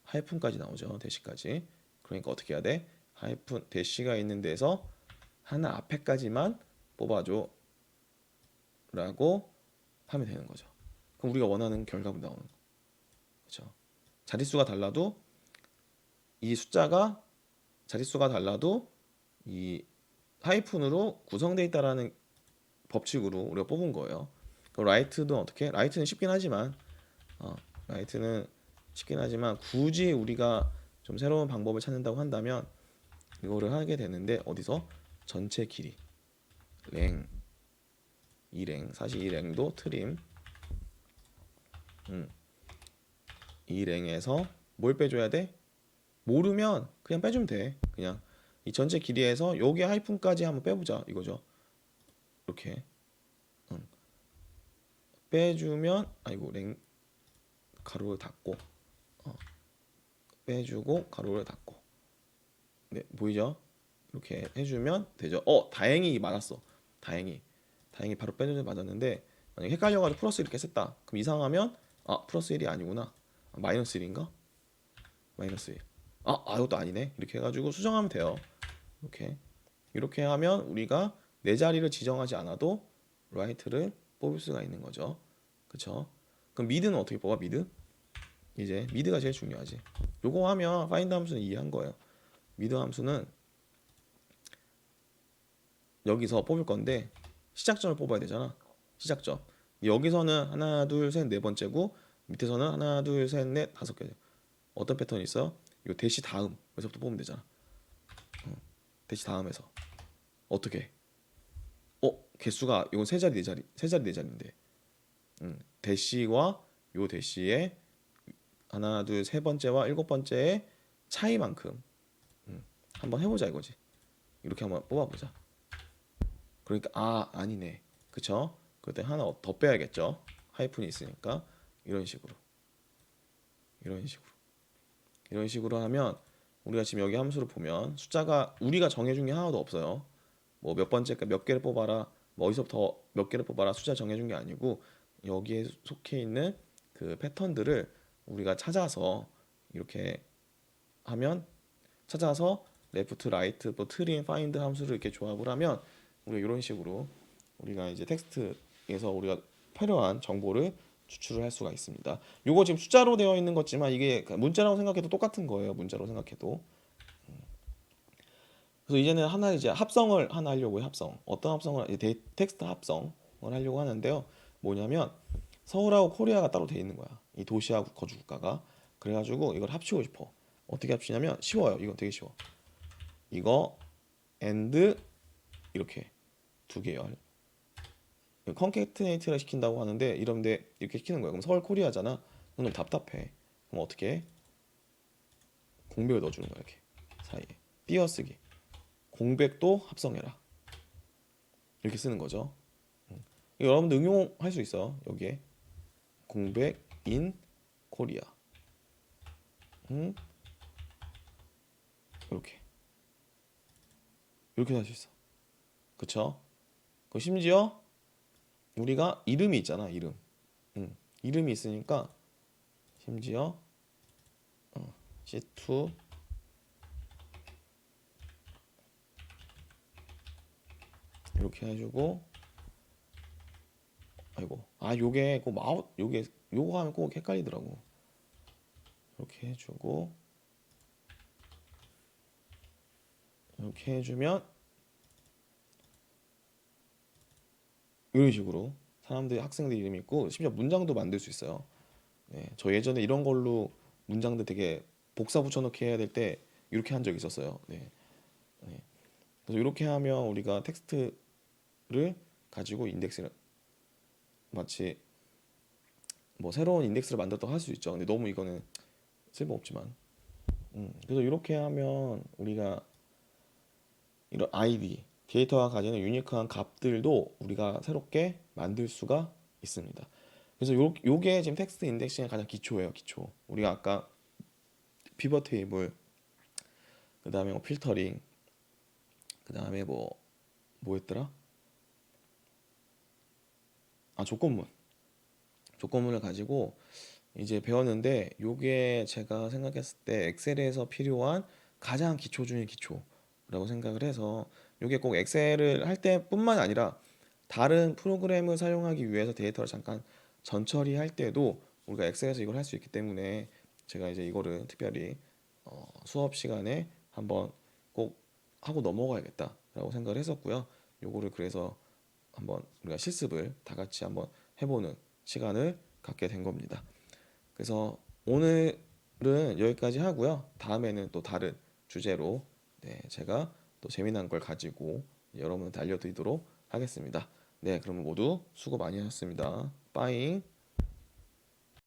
하이픈까지 나오죠. 대시까지. 그러니까 어떻게 해야 돼? 하이픈 대시가 있는 데서 하나 앞에까지만 뽑아줘 라고 하면 되는 거죠. 그럼 우리가 원하는 결과물 나오는 거. 그렇죠? 자릿수가 달라도 이 숫자가 자릿수가 달라도 이 하이픈으로 구성되어 있다라는 법칙으로 우리가 뽑은 거예요. 그럼 라이트도 어떻게? 라이트는 쉽긴 하지만 라이트는 쉽긴 하지만 굳이 우리가 좀 새로운 방법을 찾는다고 한다면 이거를 하게 되는데 어디서? 전체 길이 랭, 사실 이 랭도 트림 이 랭에서 뭘 빼줘야 돼? 모르면 그냥 빼주면 돼. 그냥 이 전체 길이에서 여기 하이픈까지 한번 빼보자 이거죠. 이렇게 빼주면 아이고 랭 가로를 닫고 빼주고 가로를 닫고 네 보이죠? 이렇게 해주면 되죠. 다행히 맞았어. 다행히 바로 빼주면 맞았는데 만약 헷갈려가지고 플러스 이렇게 썼다. 그럼 이상하면 플러스 1이 아니구나. 마이너스 1인가? 마이너스 1. 이것도 아니네. 이렇게 해가지고 수정하면 돼요. 이렇게 하면 우리가 네 자리를 지정하지 않아도 right를 뽑을 수가 있는 거죠. 그쵸? 그럼 mid는 어떻게 뽑아? mid? 이제 mid가 제일 중요하지. 요거 하면 find 함수는 이해한 거예요. mid 함수는 여기서 뽑을 건데 시작점을 뽑아야 되잖아. 시작점. 여기서는 하나, 둘, 셋, 네 번째고 밑에서는 하나, 둘, 셋, 넷, 다섯 개. 어떤 패턴이 있어? 요 대시 다음에서부터 뽑으면 되잖아. 대시 다음에서 어떻게? 개수가 이건 세 자리 네 자리 세 자리 네 자리인데 대시와 요 대시의 하나, 둘, 세 번째와 일곱 번째의 차이만큼 한번 해보자 이거지. 이렇게 한번 뽑아보자. 그러니까 아니네. 그쵸? 그때 하나 더 빼야겠죠. 하이픈이 있으니까 이런 식으로 이런 식으로 이런 식으로 하면 우리가 지금 여기 함수를 보면 숫자가 우리가 정해준 게 하나도 없어요. 뭐 몇 번째까 몇 개를 뽑아라, 뭐 어디서부터 몇 개를 뽑아라 숫자 정해준 게 아니고 여기에 속해 있는 그 패턴들을 우리가 찾아서 이렇게 하면 찾아서 레프트, 라이트, 뭐 트림, 파인드 함수를 이렇게 조합을 하면 우리가 이런 식으로 우리가 이제 텍스트에서 우리가 필요한 정보를 추출을 할 수가 있습니다. 요거 지금 숫자로 되어 있는 거지만 이게 문자라고 생각해도 똑같은 거예요. 문자로 생각해도. 그래서 이제는 하나 이제 합성을 하나 하려고 해요. 합성. 어떤 합성을 텍스트 합성을 하려고 하는데요. 뭐냐면 서울하고 코리아가 따로 돼 있는 거야. 이 도시하고 거주 국가가. 그래가지고 이걸 합치고 싶어. 어떻게 합치냐면 쉬워요. 이거 되게 쉬워. 이거 and 이렇게 두 개열. 컨캐트네이트를 시킨다고 하는데 이런데 이렇게 시키는 거야. 그럼 서울 코리아잖아. 그럼 답답해. 그럼 어떻게 해? 공백을 넣어주는 거야 이렇게 사이에. 띄어쓰기. 공백도 합성해라. 이렇게 쓰는 거죠. 이거 여러분들 응용할 수 있어요. 여기에 공백 in 코리아. 이렇게 이렇게 할 수 있어. 그쵸? 그 심지어 우리가 이름이 있잖아. 이름. 이름이 있으니까 심지어 C2 이렇게 해주고 아이고 요게 꼭 요게 요거 하면 꼭 헷갈리더라고. 이렇게 해주고 이렇게 해주면 이런 식으로 사람들이 학생들 이름이 있고 심지어 문장도 만들 수 있어요. 네, 저 예전에 이런 걸로 문장들 되게 복사 붙여넣기 해야 될 때 이렇게 한 적 있었어요. 네. 그래서 이렇게 하면 우리가 텍스트를 가지고 인덱스를 마치 뭐 새로운 인덱스를 만들었다고 할 수 있죠. 근데 너무 이거는 쓸모없지만. 그래서 이렇게 하면 우리가 이런 아이디 데이터가 가지는 유니크한 값들도 우리가 새롭게 만들 수가 있습니다. 그래서 요게 지금 텍스트 인덱싱의 가장 기초예요. 기초. 우리가 아까 피벗 테이블, 그 다음에 뭐 필터링, 그 다음에 뭐였더라? 조건문. 조건문을 가지고 이제 배웠는데 요게 제가 생각했을 때 엑셀에서 필요한 가장 기초 중의 기초라고 생각을 해서 요게 꼭 엑셀을 할 때뿐만 아니라 다른 프로그램을 사용하기 위해서 데이터를 잠깐 전처리할 때도 우리가 엑셀에서 이걸 할 수 있기 때문에 제가 이제 이거를 특별히 수업 시간에 한번 꼭 하고 넘어가야겠다라고 생각을 했었고요. 요거를 그래서 한번 우리가 실습을 다 같이 한번 해보는 시간을 갖게 된 겁니다. 그래서 오늘은 여기까지 하고요. 다음에는 또 다른 주제로 제가 또 재미난 걸 가지고 여러분한테 알려드리도록 하겠습니다. 네, 그러면 모두 수고 많이 하셨습니다. 빠잉.